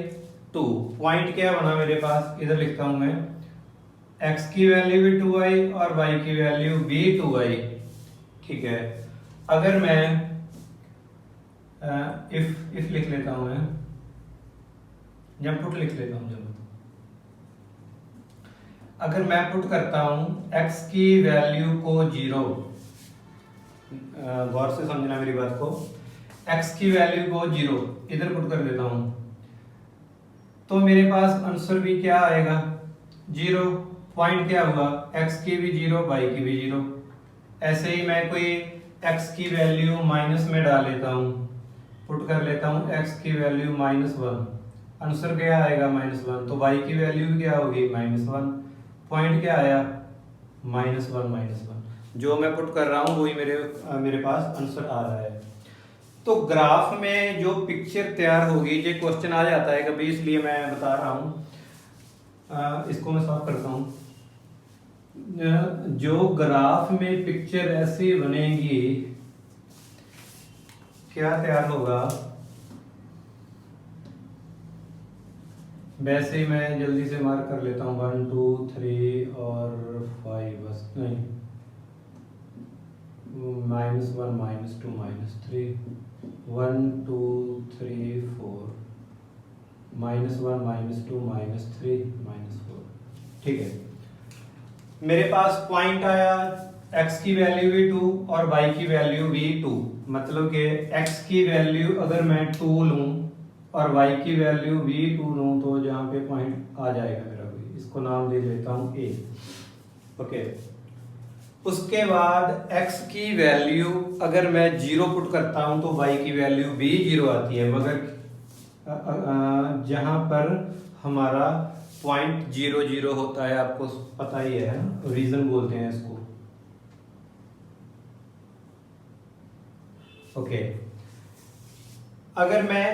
2। पॉइंट क्या बना मेरे पास? इधर लिखता हूं मैं, x की वैल्यू भी 2 आई और y की वैल्यू भी 2 आई। ठीक है, अगर मैं इफ लिख लेता हूं, मैं जब पुट लिख लेता हूं, जब अगर मैं पुट करता हूं x की वैल्यू को 0, गौर से समझना मेरी बात को, x की वैल्यू को 0 इधर पुट कर देता हूं, तो मेरे पास आंसर भी क्या आएगा? 0। पॉइंट क्या हुआ? x की भी 0, y की भी 0। ऐसे ही मैं कोई x की वैल्यू माइनस में डाल लेता हूं, पुट कर लेता हूं x की वैल्यू -1, आंसर क्या आएगा? -1। तो y की वैल्यू भी क्या होगी? -1। पॉइंट क्या आया? -1। जो मैं पुट कर रहा हूं वही मेरे पास आंसर आ रहा है। तो ग्राफ में जो पिक्चर तैयार होगी, ये क्वेश्चन आ जाता है कभी, इसलिए मैं बता रहा हूं। इसको मैं सॉल्व करता हूं। जो ग्राफ में पिक्चर ऐसी बनेगी, क्या तैयार होगा? वैसे ही मैं जल्दी से मार्क कर लेता हूँ 1 2 3 और 5, बस नहीं, -1 -2 -3, 1 2 3 4, -1 -2 -3 -4। ठीक है, मेरे पास पॉइंट आया, x की वैल्यू भी 2 और y की वैल्यू भी 2। मतलब कि x की वैल्यू अगर मैं 2 लूं और y की वैल्यू भी 2 लूं, तो जहां पे पॉइंट आ जाएगा मेरा कोई, इसको नाम दे देता हूं a। ओके, उसके बाद x की वैल्यू अगर मैं 0 पुट करता हूं तो y की वैल्यू भी 0 आती है, मगर जहां पर हमारा पॉइंट 0 0 होता है, आपको पता ही है, रीजन बोलते हैं इसको। ओके, अगर मैं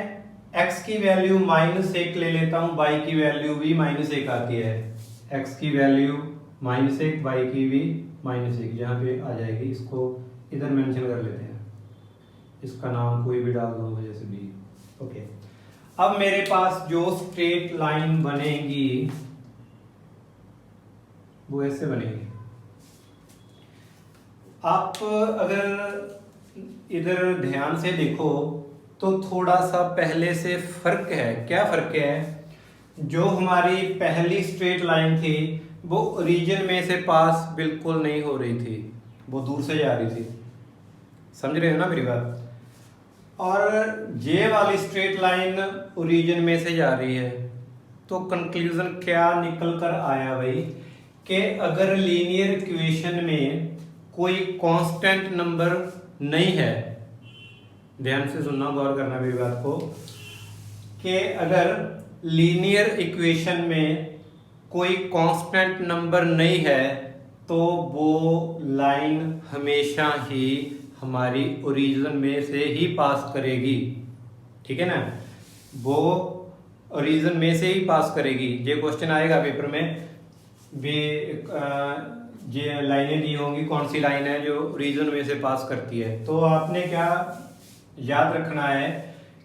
x की वैल्यू -1 ले लेता हूं, y की वैल्यू भी -1 आती है। x की वैल्यू -1, y की भी -1, जहां पे आ जाएगी, इसको इधर मेंशन कर लेते हैं, इसका नाम कोई भी डाल दो, जैसे भी। ओके, अब मेरे पास जो स्ट्रेट लाइन बनेगी वो ऐसे बनेगी। आप अगर इधर ध्यान से देखो तो थोड़ा सा पहले से फर्क है। क्या फर्क है? जो हमारी पहली स्ट्रेट लाइन थी वो ओरिजिन में से पास बिल्कुल नहीं हो रही थी, वो दूर से जा रही थी। समझ रहे हो ना मेरी बात? और ये वाली स्ट्रेट लाइन ओरिजिन में से जा रही है, तो कंक्लूजन क्या निकल कर आया भाई कि अगर लीनियर इक्वेशन में कोई कांस्टेंट नंबर नहीं है, ध्यान से सुनना, गौर करना मेरी बात को, कि अगर लीनियर इक्वेशन में कोई कांस्टेंट नंबर नहीं है तो वो लाइन हमेशा ही हमारी ओरिजिन में से ही पास करेगी, ठीक है ना, वो ओरिजिन में से ही पास करेगी। ये क्वेश्चन आएगा पेपर में भी, ये लाइनें दी होंगी, कौन सी लाइन है जो ओरिजिन में से पास करती है। तो आपने क्या याद रखना है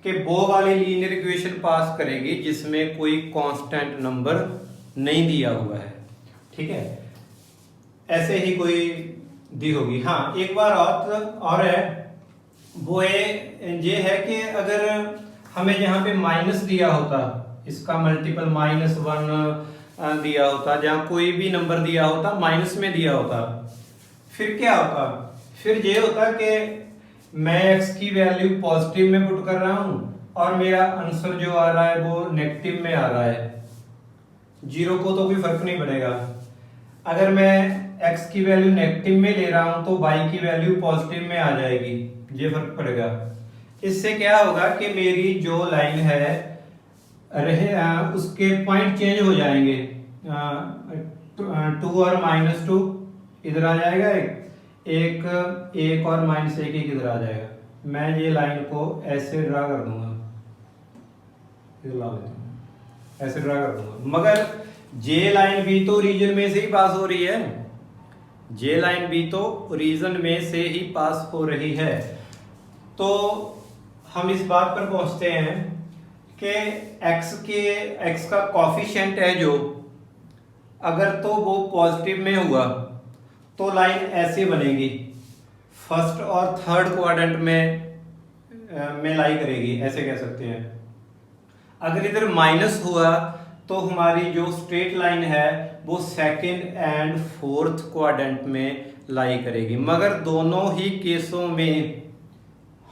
कि वो वाली लीनियर इक्वेशन पास करेगी जिसमें कोई कांस्टेंट नंबर नहीं दिया हुआ है, ठीक है, ऐसे ही कोई दी होगी। हाँ, एक बार और है, वो ये है कि अगर हमें यहाँ पे माइनस दिया होता, इसका मल्टीपल -1 दिया होता, जहाँ कोई भी नंबर दिया होता माइनस में दिया होता, फिर क्या होता, फिर ये होता कि मैं x की वैल्यू पॉजिटिव में पुट कर रहा हूं और मेरा आंसर जो आ रहा है वो नेगेटिव में आ रहा है, जीरो को तो कोई फर्क नहीं पड़ेगा। अगर मैं x की वैल्यू नेगेटिव में ले रहा हूं तो y की वैल्यू पॉजिटिव में आ जाएगी, ये फर्क पड़ेगा। इससे क्या होगा कि मेरी जो लाइन है उसके पॉइंट चेंज हो जाएंगे, 2 और -2 इधर आ जाएगा, एक और -1 इधर आ जाएगा। मैं ये लाइन को ऐसे ड्रा कर दूंगा, इधर ला लेता हूं, ऐसे ड्रा कर दूंगा, मगर जे लाइन भी तो रीजन में से ही पास हो रही है, जे लाइन भी तो रीजन में से ही पास हो रही है। तो हम इस बात पर पहुंचते हैं कि x का कॉफिशिएंट है जो, अगर तो वो पॉजिटिव में हुआ तो लाइन ऐसे बनेगी, फर्स्ट और थर्ड क्वाड्रेंट में लाई करेगी, ऐसे कह सकते हैं। अगर इधर माइनस हुआ तो हमारी जो स्ट्रेट लाइन है वो सेकंड एंड फोर्थ क्वाड्रेंट में लाई करेगी, मगर दोनों ही केसों में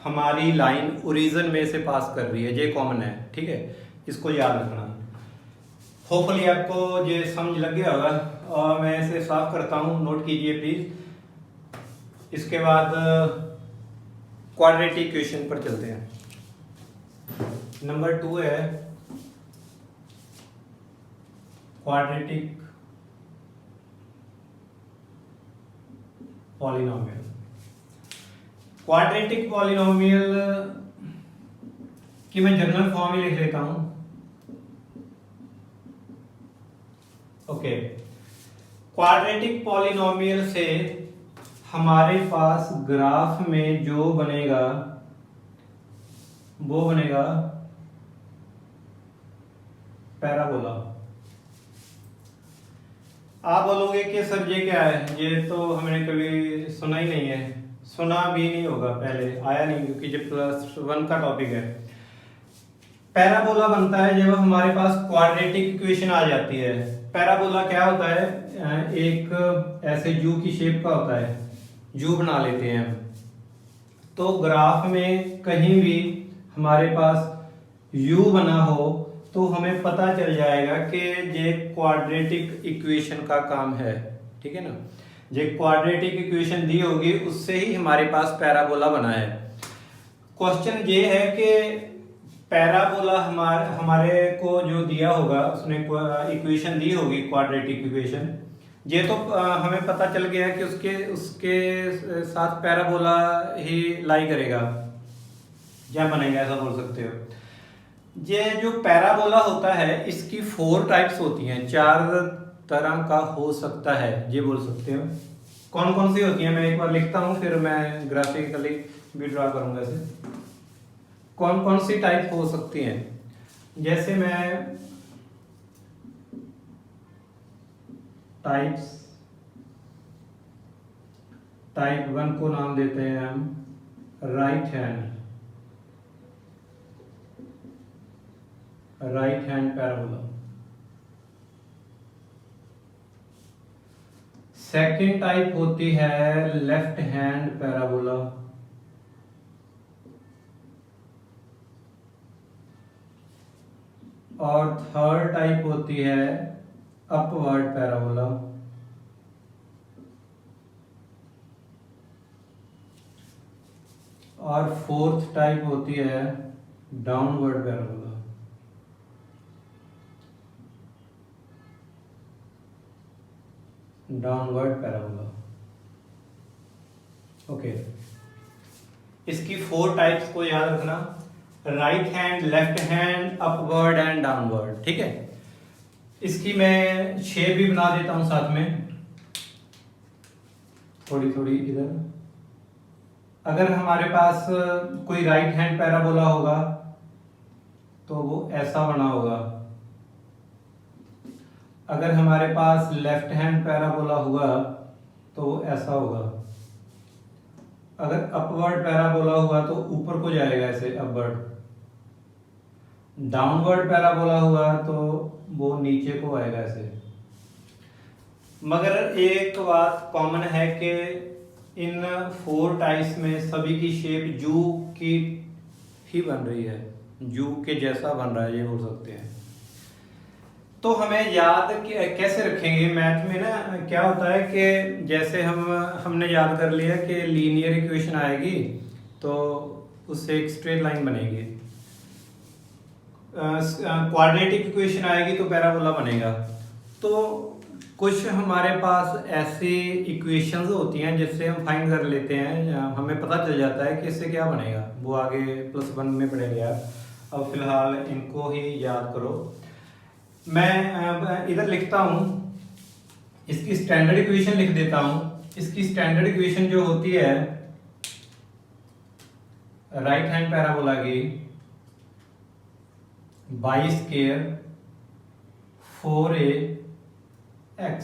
हमारी लाइन ओरिजिन में से पास कर रही है, ये कॉमन है, ठीक है, इसको याद रखना। होपफुली आपको ये समझ लग गया होगा, और मैं इसे साफ करता हूं, नोट कीजिए प्लीज। इसके बाद क्वाड्रेटिक इक्वेशन पर चलते हैं। नंबर 2 है क्वाड्रेटिक पॉलिनोमियल। क्वाड्रेटिक पॉलिनोमियल की मैं जनरल फॉर्म ही लिख लेता हूं। ओके, क्वाड्रेटिक पॉलिनोमियल से हमारे पास ग्राफ में जो बनेगा वो बनेगा पैराबोला। आप बोलोगे कि सर ये क्या है, ये तो हमने कभी सुना ही नहीं है, सुना भी नहीं होगा, पहले आया नहीं, क्योंकि ये +1 का टॉपिक है। पैराबोला बनता है जब हमारे पास क्वाड्रेटिक इक्वेशन आ जाती है। पैराबोला क्या होता है, एक ऐसे यू की शेप का होता है, यू बना लेते हैं हम। तो ग्राफ में कहीं भी हमारे पास यू बना हो तो हमें पता चल जाएगा कि ये क्वाड्रेटिक इक्वेशन का काम है, ठीक है ना। ये क्वाड्रेटिक इक्वेशन दी होगी, उससे ही हमारे पास पैराबोला बना है। क्वेश्चन ये है कि पैराबोला हमारे को जो दिया होगा, उसने इक्वेशन दी होगी क्वाड्रेटिक इक्वेशन, ये तो हमें पता चल गया कि उसके साथ पैराबोला ही लाई करेगा, क्या बनेगा, ऐसा बोल सकते हो। ये जो पैराबोला होता है इसकी 4 टाइप्स होती हैं, 4 तरह का हो सकता है, ये बोल सकते हो। कौन कौन सी होती हैं मैं एक बार लिखता हूँ, फिर मैं ग्राफिकली भी ड्रा करूंगा इसे। कौन कौन सी टाइप हो सकती हैं, जैसे मैं टाइप 1 को नाम देते हैं हम right hand parabola. Second type होती है लेफ्ट हैंड पैराबोला। और थर्ड टाइप होती है अपवर्ड पैराबोला। और फोर्थ टाइप होती है downward parabola. Downward parabola, okay. इसकी 4 टाइप्स को याद रखना, right hand, left hand, upward and downward, ठीक है। इसकी मैं शेप भी बना देता हूं साथ में, थोड़ी थोड़ी इधर। अगर हमारे पास कोई राइट हैंड पैराबोला होगा तो वो ऐसा बना होगा। अगर हमारे पास लेफ्ट हैंड पैराबोला हुआ तो वो ऐसा होगा। अगर अपवर्ड पैराबोला हुआ तो ऊपर को जाएगा ऐसे, अपवर्ड। डाउनवर्ड पैराबोला हुआ तो वो नीचे को आएगा ऐसे। मगर एक बात कॉमन है कि इन 4 टाइप्स में सभी की शेप जू की ही बन रही है, जू के जैसा बन रहा है, ये बोल सकते हैं। तो हमें याद कैसे रखेंगे मैथ में ना, क्या होता है कि जैसे हमने याद कर लिया कि लीनियर इक्वेशन आएगी तो उससे एक स्ट्रेट लाइन बनेगी, क्वाड्रेटिक इक्वेशन आएगी तो पैराबोला बनेगा। तो कुछ हमारे पास ऐसी इक्वेशंस होती हैं जिससे हम फाइंड कर लेते हैं, हमें पता चल जाता है कि इससे क्या बनेगा, वो आगे +1 में पढ़ेंगे यार। अब फिलहाल इनको ही याद करो। मैं इधर लिखता हूं, इसकी स्टैंडर्ड इक्वेशन लिख देता हूं। इसकी स्टैंडर्ड इक्वेशन जो होती है राइट हैंड पैराबोला की, बाई स्क्वायर 4ax,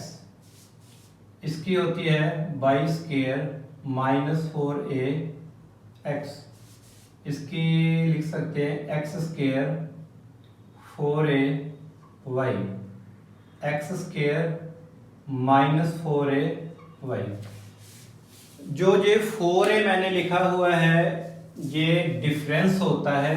इसकी होती है बाई स्क्वायर -4ax। इसकी लिख सकते हैं x square 4ay, x square -4ay। जो ये 4a मैंने लिखा हुआ है ये डिफरेंस होता है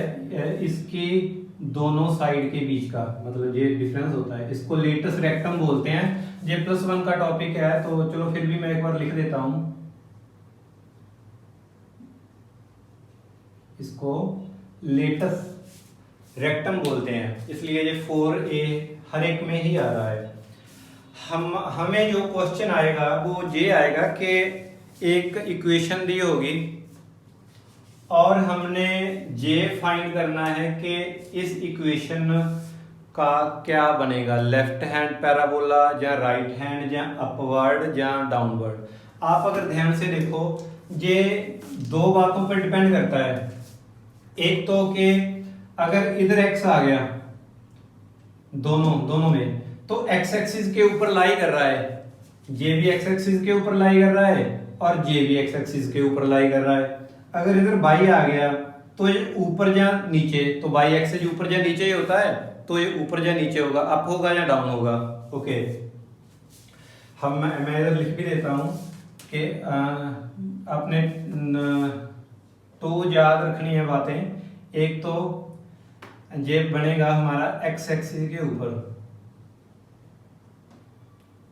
इसकी दोनों साइड के बीच का, मतलब ये डिफरेंस होता है। इसको लेटस रेक्टम बोलते हैं। ये +1 का टॉपिक है तो चलो फिर भी मैं एक बार लिख देता हूं। इसको लेटस रेक्टम बोलते हैं, इसलिए ये 4a हर एक में ही आ रहा है। हमें जो क्वेश्चन आएगा वो ये आएगा कि एक इक्वेशन दी होगी और हमने ये फाइंड करना है कि इस इक्वेशन का क्या बनेगा, लेफ्ट हैंड पैराबोला या राइट हैंड या अपवर्ड या डाउनवर्ड। आप अगर ध्यान से देखो ये 2 बातों पर डिपेंड करता है। एक तो कि अगर इधर x आ गया दोनों में, तो x एक्सिस के ऊपर लाई कर रहा है, ये भी x एक्सिस के ऊपर लाई कर रहा है और ये भी x एक्सिस के ऊपर लाई कर रहा है। अगर इधर बाई आ गया तो ये ऊपर या नीचे, तो बाई एक्सिस ऊपर या नीचे ही होता है, तो ये ऊपर या नीचे होगा, अप होगा या डाउन होगा। ओके, मैं इधर लिख भी देता हूं कि आपने तो याद रखनी है बातें। एक तो ये बनेगा हमारा x एक्सिस के ऊपर,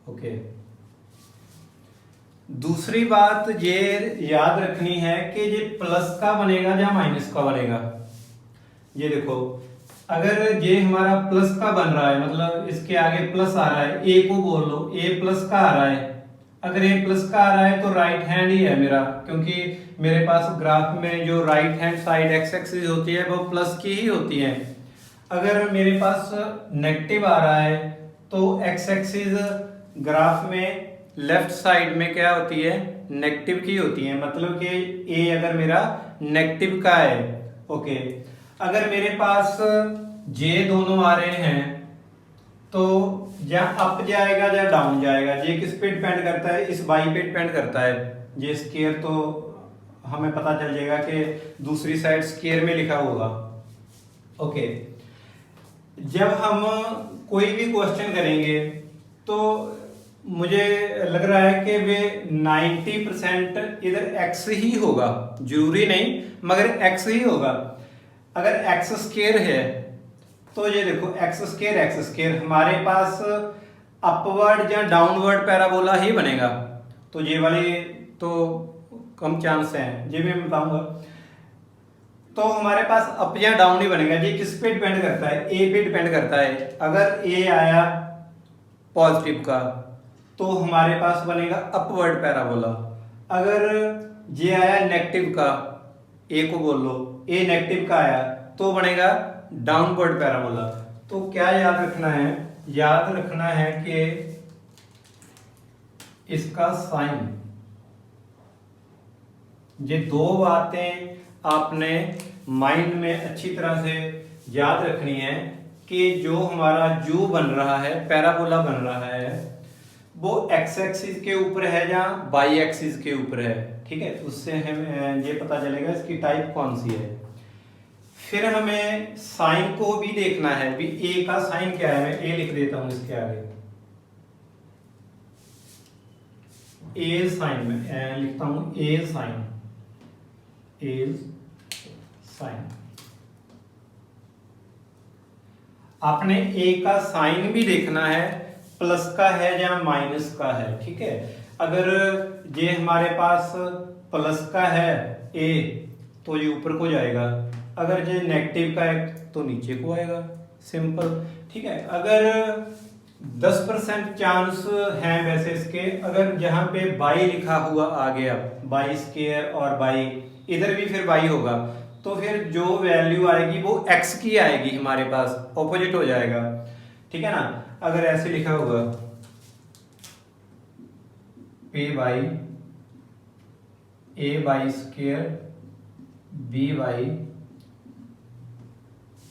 ओके। दूसरी बात ये याद रखनी है कि ये प्लस का बनेगा या माइनस का बनेगा। ये देखो अगर ये हमारा प्लस का बन रहा है, मतलब इसके आगे प्लस आ रहा है, a को बोल लो a प्लस का आ रहा है। अगर a प्लस का आ रहा है तो राइट हैंड ही है मेरा, क्योंकि मेरे पास ग्राफ में जो right hand side x axis होती है वो प्लस की ही होती है। अगर मेरे पास नेगेटिव आ रहा है तो x एक्सिस ग्राफ में लेफ्ट साइड में क्या होती है, नेगेटिव की होती है, मतलब कि a अगर मेरा नेगेटिव का है, ओके। अगर मेरे पास j दोनों आ रहे हैं तो या अप जाएगा या डाउन जाएगा, ये किस पे डिपेंड करता है, इस बाई पे डिपेंड करता है। ये स्क्वायर तो हमें पता चल जाएगा कि दूसरी साइड स्क्वायर में लिखा होगा, ओके। जब हम कोई भी क्वेश्चन करेंगे तो मुझे लग रहा है कि वे 90% इधर x ही होगा, जरूरी नहीं मगर x ही होगा। अगर x स्क्वायर है तो ये देखो x स्क्वायर हमारे पास अपवर्ड या डाउनवर्ड पैराबोला ही बनेगा। तो ये वाली तो कम चांस है, ये मैं बताऊंगा। तो हमारे पास अप या डाउन ही बनेगा। ये किस पे डिपेंड करता है? ए पे डिपेंड करता है। अगर ए आया पॉजिटिव का तो हमारे पास बनेगा अपवर्ड पैराबोला। अगर ये आया नेगेटिव का, ए को बोल लो, ए नेगेटिव का आया तो बनेगा डाउनवर्ड पैराबोला। तो क्या याद रखना है? याद रखना है कि इसका साइन, ये दो बातें आपने माइंड में अच्छी तरह से याद रखनी है कि जो हमारा यू बन रहा है, पैराबोला बन रहा है, वो एक्स एक्सिस के ऊपर है या वाई एक्सिस के ऊपर है। ठीक है, उससे हमें ये पता चलेगा इसकी टाइप कौन सी है। फिर हमें साइन को भी देखना है, भी ए का साइन क्या है। मैं ए लिख देता हूं इसके आगे, ए साइन में लिखता हूं, ए साइन, ए साइन। आपने ए का साइन भी देखना है, प्लस का है या माइनस का है। ठीक है, अगर ये हमारे पास प्लस का है ए तो ये ऊपर को जाएगा, अगर ये नेगेटिव का है तो नीचे को आएगा, सिंपल। ठीक है, अगर 10% चांस हैं वैसे इसके, अगर यहाँ पे बाई लिखा हुआ आ गया, बाई स्क्वायर और बाई, इधर भी फिर बाई होगा, तो फिर जो वैल्यू आएगी वो x की आएगी, हमारे पास ऑपोजिट हो जाएगा। ठीक है ना, अगर ऐसे लिखा होगा पे by a by square b by,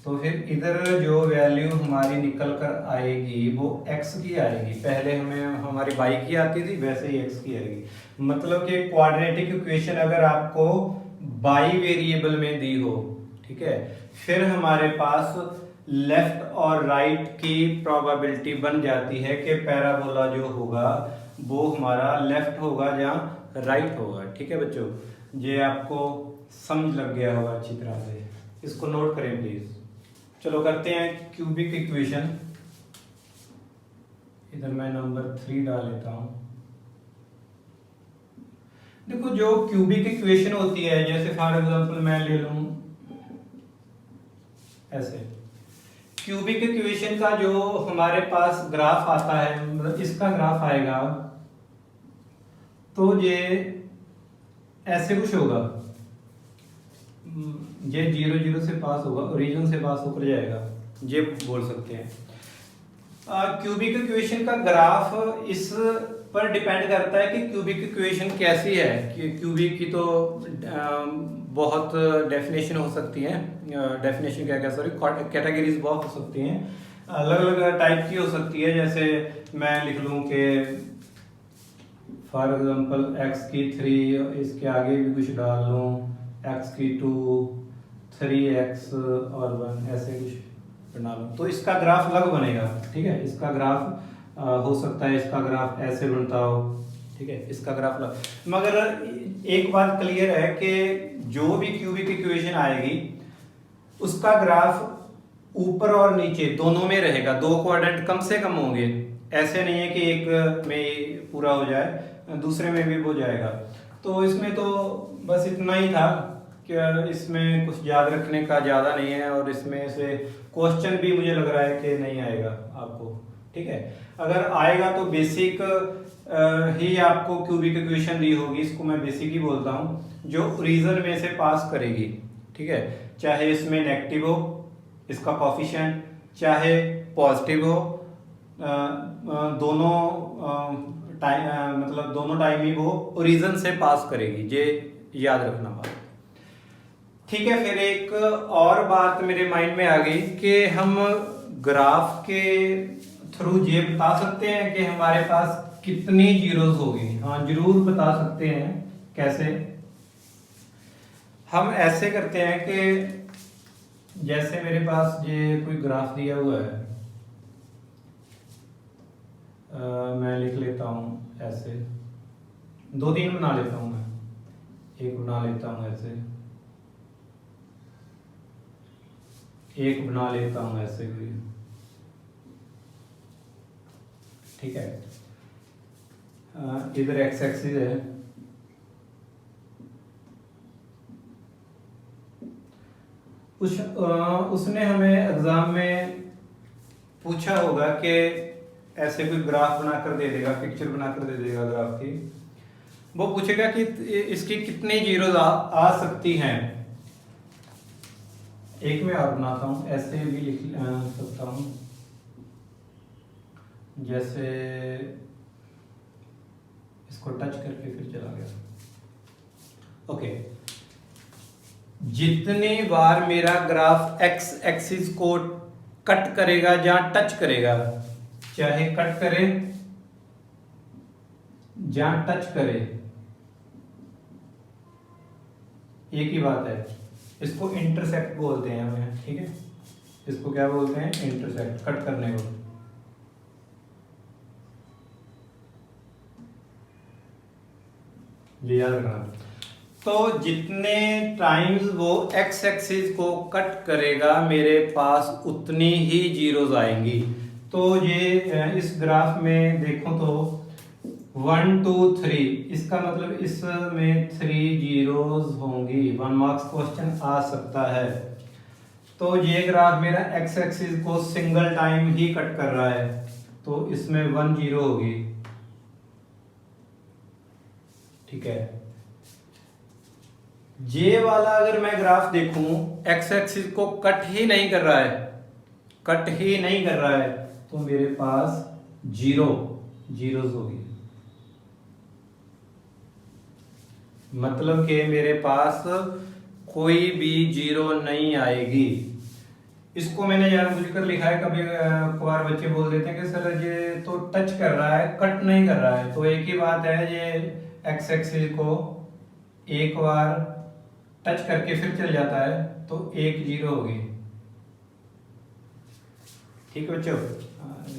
तो फिर इधर जो वैल्यू हमारी निकल कर आएगी वो x की आएगी। पहले हमें हमारी y की आती थी, वैसे ही x की आएगी। मतलब कि क्वाड्रेटिक इक्वेशन अगर आपको बाई वेरिएबल में दी हो, ठीक है, फिर हमारे पास लेफ्ट और राइट की प्रोबेबिलिटी बन जाती है कि पैराबोला जो होगा वो हमारा लेफ्ट होगा या राइट होगा। ठीक है बच्चों, ये आपको समझ लग गया होगा अच्छी तरह से, इसको नोट करें प्लीज। चलो करते हैं क्यूबिक इक्वेशन। इधर मैं नंबर 3 डाल लेता हूं। देखो, जो क्यूबिक इक्वेशन होती है, जैसे फॉर एग्जांपल मैं ले लूं ऐसे, क्यूबिक इक्वेशन का जो हमारे पास ग्राफ आता है, मतलब इसका ग्राफ आएगा तो ये ऐसे कुछ होगा, ये 0 0 से पास होगा, ओरिजिन से पास होकर जाएगा, ये बोल सकते हैं। क्यूबिक इक्वेशन का ग्राफ इस पर डिपेंड करता है कि क्यूबिक इक्वेशन कैसी है। कि क्यूबिक की तो बहुत डेफिनेशन हो सकती है, डेफिनेशन क्या क्या सॉरी कैटेगरीज बहुत हो सकती हैं, अलग अलग टाइप की हो सकती है। जैसे मैं लिख लूं कि फॉर एग्जांपल x की 3, इसके आगे भी कुछ डाल लूं, x की 2, 3x और 1, ऐसे कुछ बना लो, तो इसका ग्राफ अलग बनेगा। ठीक है, इसका ग्राफ हो सकता है इसका ग्राफ ऐसे बनता हो। ठीक है, इसका ग्राफ अलग। मगर एक बात क्लियर है कि जो भी क्यूबिक इक्वेशन आएगी उसका ग्राफ ऊपर और नीचे दोनों में रहेगा, दो क्वाड्रेंट कम से कम होंगे। ऐसे नहीं है कि एक में पूरा हो जाए, दूसरे में भी हो जाएगा। तो इसमें तो बस इतना ही था कि इसमें कुछ याद रखने का ज़्यादा नहीं है, और इसमें से क्वेश्चन भी मुझे लग रहा है कि नहीं आएगा आपको। ठीक है, अगर आएगा तो बेसिक ही आपको क्यूबिक इक्वेशन दी होगी, इसको मैं बेसिक ही बोलता हूँ, जो रीजन में से पास करेगी। ठीक है, चाहे इसमें नेगेटिव हो इसका कोफिशिएंट, चाहे पॉजिटिव हो, दोनों टाइम मतलब दोनों टाइम ही वो ओरिजिन से पास करेगी, ये याद रखना बात। ठीक है, फिर एक और बात मेरे माइंड में आ गई कि हम ग्राफ के थ्रू ये बता सकते हैं कि हमारे पास कितनी जीरोस होगी। हाँ, जरूर बता सकते हैं। कैसे? हम ऐसे करते हैं कि जैसे मेरे पास ये कोई ग्राफ दिया हुआ है, मैं लिख लेता हूं ऐसे, 2 3 बना लेता हूं, मैं एक बना लेता हूं ऐसे, एक बना लेता हूं ऐसे भी। ठीक है, इधर एक्स एक्सिस है, कुछ उसने हमें एग्जाम में पूछा होगा कि ऐसे कोई ग्राफ बनाकर दे देगा, पिक्चर बनाकर दे देगा ग्राफ की। वो पूछेगा कि इसकी कितनी जीरो आ सकती हैं। एक में और बनाता हूं, ऐसे भी लिख सकता हूं, जैसे इसको टच करके फिर चला गया। ओके, जितनी बार मेरा ग्राफ एक्स एक्सिस को कट करेगा या टच करेगा, चाहे कट करे या टच करे, एक ही बात है, इसको इंटरसेक्ट बोलते हैं हमें, ठीक है। इसको क्या बोलते हैं? इंटरसेक्ट, कट करने को। ये याद रखना। तो जितने टाइम्स वो एक्स एक्सिस को कट करेगा मेरे पास उतनी ही जीरोज आएंगी। तो ये इस ग्राफ में देखो तो 1 2 3, इसका मतलब इसमें 3 जीरोज होंगी। 1 मार्क्स क्वेश्चन आ सकता है। तो ये ग्राफ मेरा एक्स एक्सिस को सिंगल टाइम ही कट कर रहा है, तो इसमें 1 जीरो होगी, ठीक है। ये वाला अगर मैं ग्राफ देखूं, एक्स एक्सिस को कट ही नहीं कर रहा है, कट ही नहीं कर रहा है, तो मेरे पास जीरोज होगी। मतलब कि मेरे पास कोई भी जीरो नहीं आएगी। इसको मैंने जानबूझकर लिखा है, कभी कभार बच्चे बोल देते हैं कि सर ये तो टच कर रहा है, कट नहीं कर रहा है। तो एक ही बात है, ये एक्स एक्सिस को एक बार टच करके फिर चल जाता है, तो 1 जीरो होगी, ठीक है बच्चों।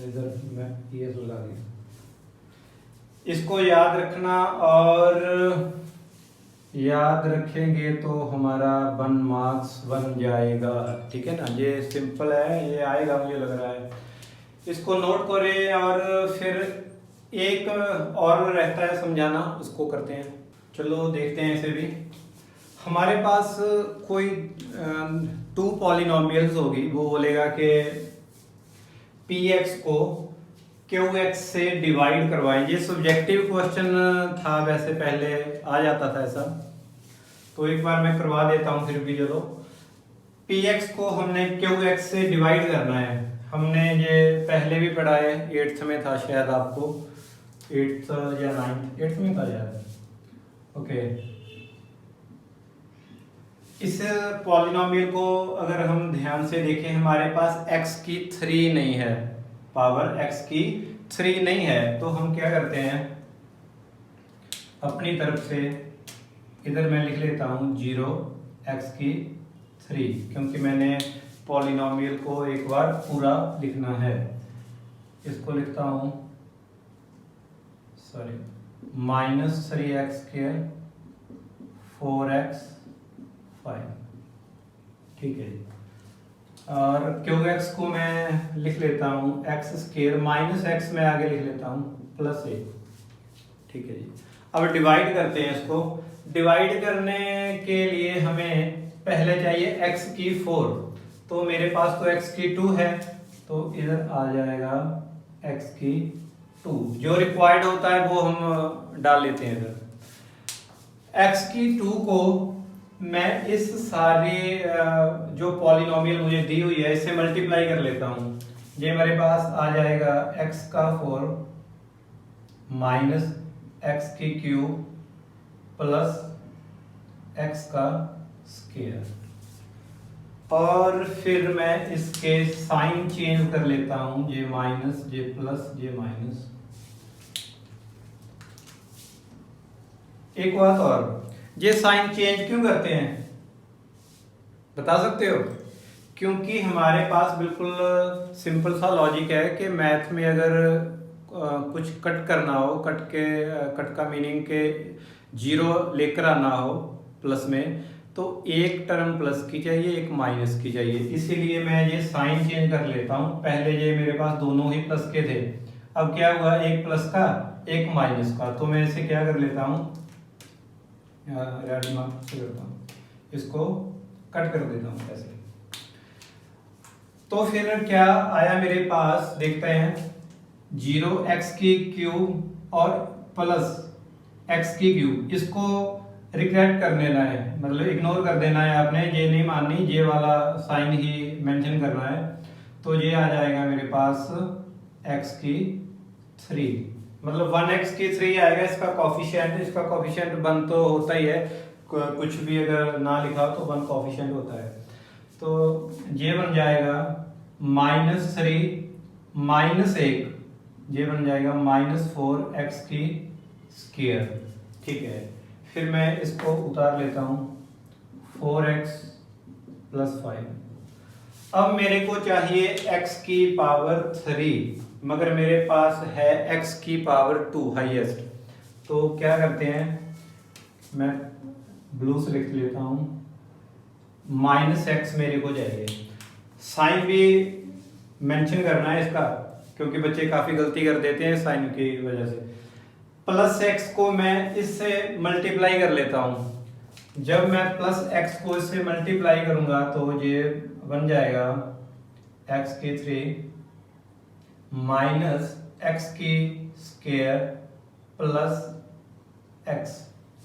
इधर मैं ये लगा दिया, इसको याद रखना, और याद रखेंगे तो हमारा 1 मार्क्स बन जाएगा, ठीक है ना। ये सिंपल है, ये आएगा मुझे लग रहा है। इसको नोट करें, और फिर एक और रहता है समझाना, उसको करते हैं। चलो देखते हैं। ऐसे भी हमारे पास कोई 2 पॉलिनोमियल्स होगी, वो बोलेगा कि px को qx से डिवाइड करवाएं। ये सब्जेक्टिव क्वेश्चन था, वैसे पहले आ जाता था ऐसा, तो एक बार मैं करवा देता हूं फिर भी। चलो, px को हमने qx से डिवाइड करना है। हमने ये पहले भी पढ़ा है, 8th में था शायद, आपको 8th या 8th में था शायद। ओके, इस पॉलिनोमियल को अगर हम ध्यान से देखें, हमारे पास x की 3 नहीं है, पावर x की 3 नहीं है, तो हम क्या करते हैं, अपनी तरफ से इधर मैं लिख लेता हूं 0 x की 3, क्योंकि मैंने पॉलिनोमियल को एक बार पूरा लिखना है। इसको लिखता हूं, सॉरी, -3x² 4x 5, ठीक है जी। और qx को मैं लिख लेता हूँ x² -x में आगे लिख लेता हूँ +1, ठीक है जी। अब डिवाइड करते हैं इसको। डिवाइड करने के लिए हमें पहले चाहिए x की 4, तो मेरे पास तो x की 2 है, तो इधर आ जाएगा x की 2। जो रिक्वायर्ड होता है वो हम डाल लेते हैं इधर। x की 2 को मैं इस सारे जो पॉलिनोमियल मुझे दी हुई है, इससे मल्टीप्लाई कर लेता हूं। ये मेरे पास आ जाएगा x का 4 -x की क्यूब प्लस x का स्क्वायर, और फिर मैं इसके साइन चेंज कर लेता हूं, ये माइनस, ये प्लस, ये माइनस। एक बात और, ये साइन चेंज क्यों करते हैं बता सकते हो? क्योंकि हमारे पास बिल्कुल सिंपल सा लॉजिक है कि मैथ में अगर कुछ कट करना हो, कट का मीनिंग के 0 लेकर आना हो प्लस में, तो एक टर्म प्लस की चाहिए, एक माइनस की चाहिए। इसीलिए मैं ये साइन चेंज कर लेता हूँ। पहले ये मेरे पास दोनों ही प्लस के थे, अब क्या हुआ, एक प्लस का एक माइनस का, तो मैं इसे क्या कर लेता हूँ, करता हूँ, इसको कट कर देता हूँ ऐसे, तो फिर क्या आया मेरे पास, देखते हैं। 0x की क्यूब और प्लस x की क्यूब, इसको रिग्रेट कर देना है, मतलब इग्नोर कर देना है आपने, ये नहीं माननी, ये वाला साइन ही मेंशन करना है। तो ये आ जाएगा मेरे पास x की 3, मतलब 1x की 3 आएगा इसका कॉफिशिएंट। इसका कॉफिशिएंट 1 तो होता ही है, कुछ भी अगर ना लिखा हो तो 1 कॉफिशिएंट होता है। तो ये बन जाएगा -3 -1, ये बन जाएगा -4x की स्क्वायर। ठीक है, फिर मैं इसको उतार लेता हूँ, 4x + 5। अब मेरे को चाहिए x की पावर 3, मगर मेरे पास है x की पावर 2 हाईएस्ट। तो क्या करते हैं, मैं ब्लू से लिख लेता हूँ, -x मेरे को चाहिए। साइन भी मेंशन करना है इसका, क्योंकि बच्चे काफी गलती कर देते हैं साइन की वजह से। +x को मैं इससे मल्टीप्लाई कर लेता हूं। जब मैं +x को इससे मल्टीप्लाई करूंगा तो ये बन जाएगा x की 3 -x की स्क्वायर प्लस x,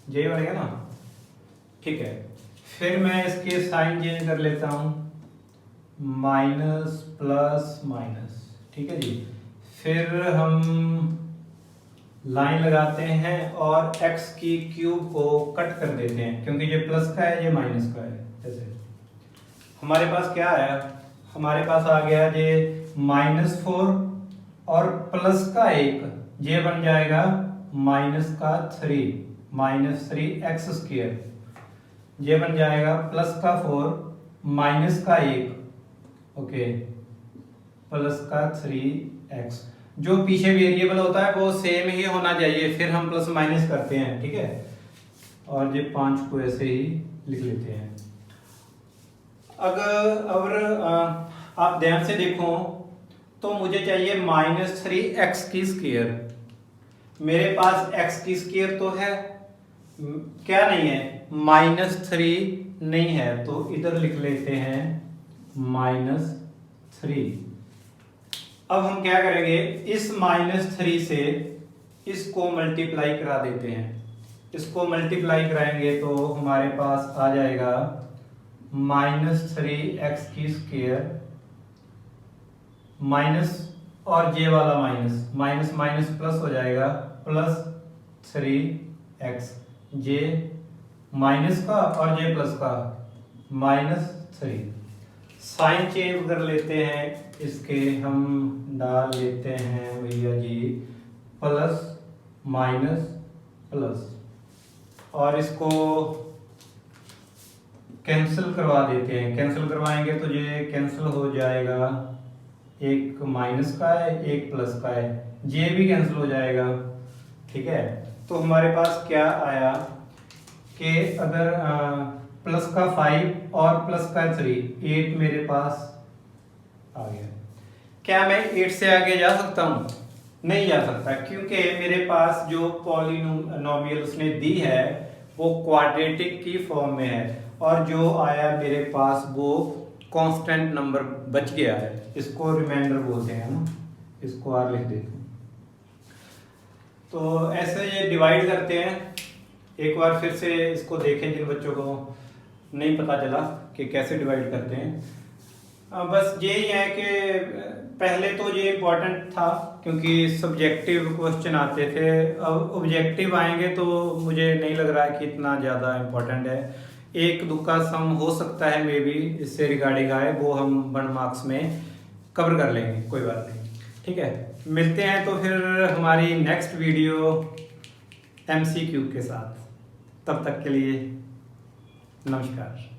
यही बनेगा ना। ठीक है, फिर मैं इसके साइन चेंज कर लेता हूं, माइनस प्लस माइनस। ठीक है जी, फिर हम लाइन लगाते हैं और x की क्यूब को कट कर देते हैं, क्योंकि ये प्लस का है ये माइनस का है। जैसे हमारे पास क्या आया, हमारे पास आ गया ये -4 और प्लस का 1, ये बन जाएगा -3x², ये बन जाएगा प्लस का 4 माइनस का 1, ओके, प्लस का 3x। जो पीछे वेरिएबल होता है वो सेम ही होना चाहिए, फिर हम प्लस माइनस करते हैं। ठीक है, और ये 5 को ऐसे ही लिख लेते हैं। अगर आप ध्यान से देखो तो मुझे चाहिए -3x की स्क्वायर। मेरे पास x की स्क्वायर तो है, क्या नहीं है, -3 नहीं है, तो इधर लिख लेते हैं -3। अब हम क्या करेंगे, इस -3 से इसको मल्टीप्लाई करा देते हैं। इसको मल्टीप्लाई कराएंगे तो हमारे पास आ जाएगा -3x की स्क्वायर माइनस, और ये वाला माइनस माइनस प्लस हो जाएगा, +3x, जे माइनस का और जे प्लस का, -3। साइन चेंज कर लेते हैं इसके, हम डाल लेते हैं भैया जी प्लस माइनस प्लस, और इसको कैंसिल करवा देते हैं। कैंसिल करवाएंगे तो ये कैंसिल हो जाएगा, एक माइनस का है एक प्लस का है, ये भी कैंसिल हो जाएगा। ठीक है, तो हमारे पास क्या आया कि अगर प्लस का 5 और प्लस का 3, 8 मेरे पास आ गया। क्या मैं 8 से आगे जा सकता हूँ? नहीं जा सकता, क्योंकि मेरे पास जो पॉलिनोमियल उसने दी है वो क्वाड्रेटिक की फॉर्म में है, और जो आया मेरे पास वो कांस्टेंट नंबर बच गया है। इसको रिमाइंडर बोलते हैं ना, इसको आर लिख देते हैं। तो ऐसे ये डिवाइड करते हैं। एक बार फिर से इसको देखें जिन बच्चों को नहीं पता चला कि कैसे डिवाइड करते हैं। बस यही है कि पहले तो ये इम्पोर्टेंट था क्योंकि सब्जेक्टिव क्वेश्चन आते थे, अब ऑब्जेक्टिव आएंगे तो मुझे नहीं लग रहा है कि इतना ज़्यादा इम्पोर्टेंट है। एक दुक्का सम हो सकता है मे बी इससे रिगार्डिंग आए, वो हम 1 मार्क्स में कवर कर लेंगे, कोई बात नहीं। ठीक है, मिलते हैं तो फिर हमारी नेक्स्ट वीडियो MCQ के साथ। तब तक के लिए नमस्कार।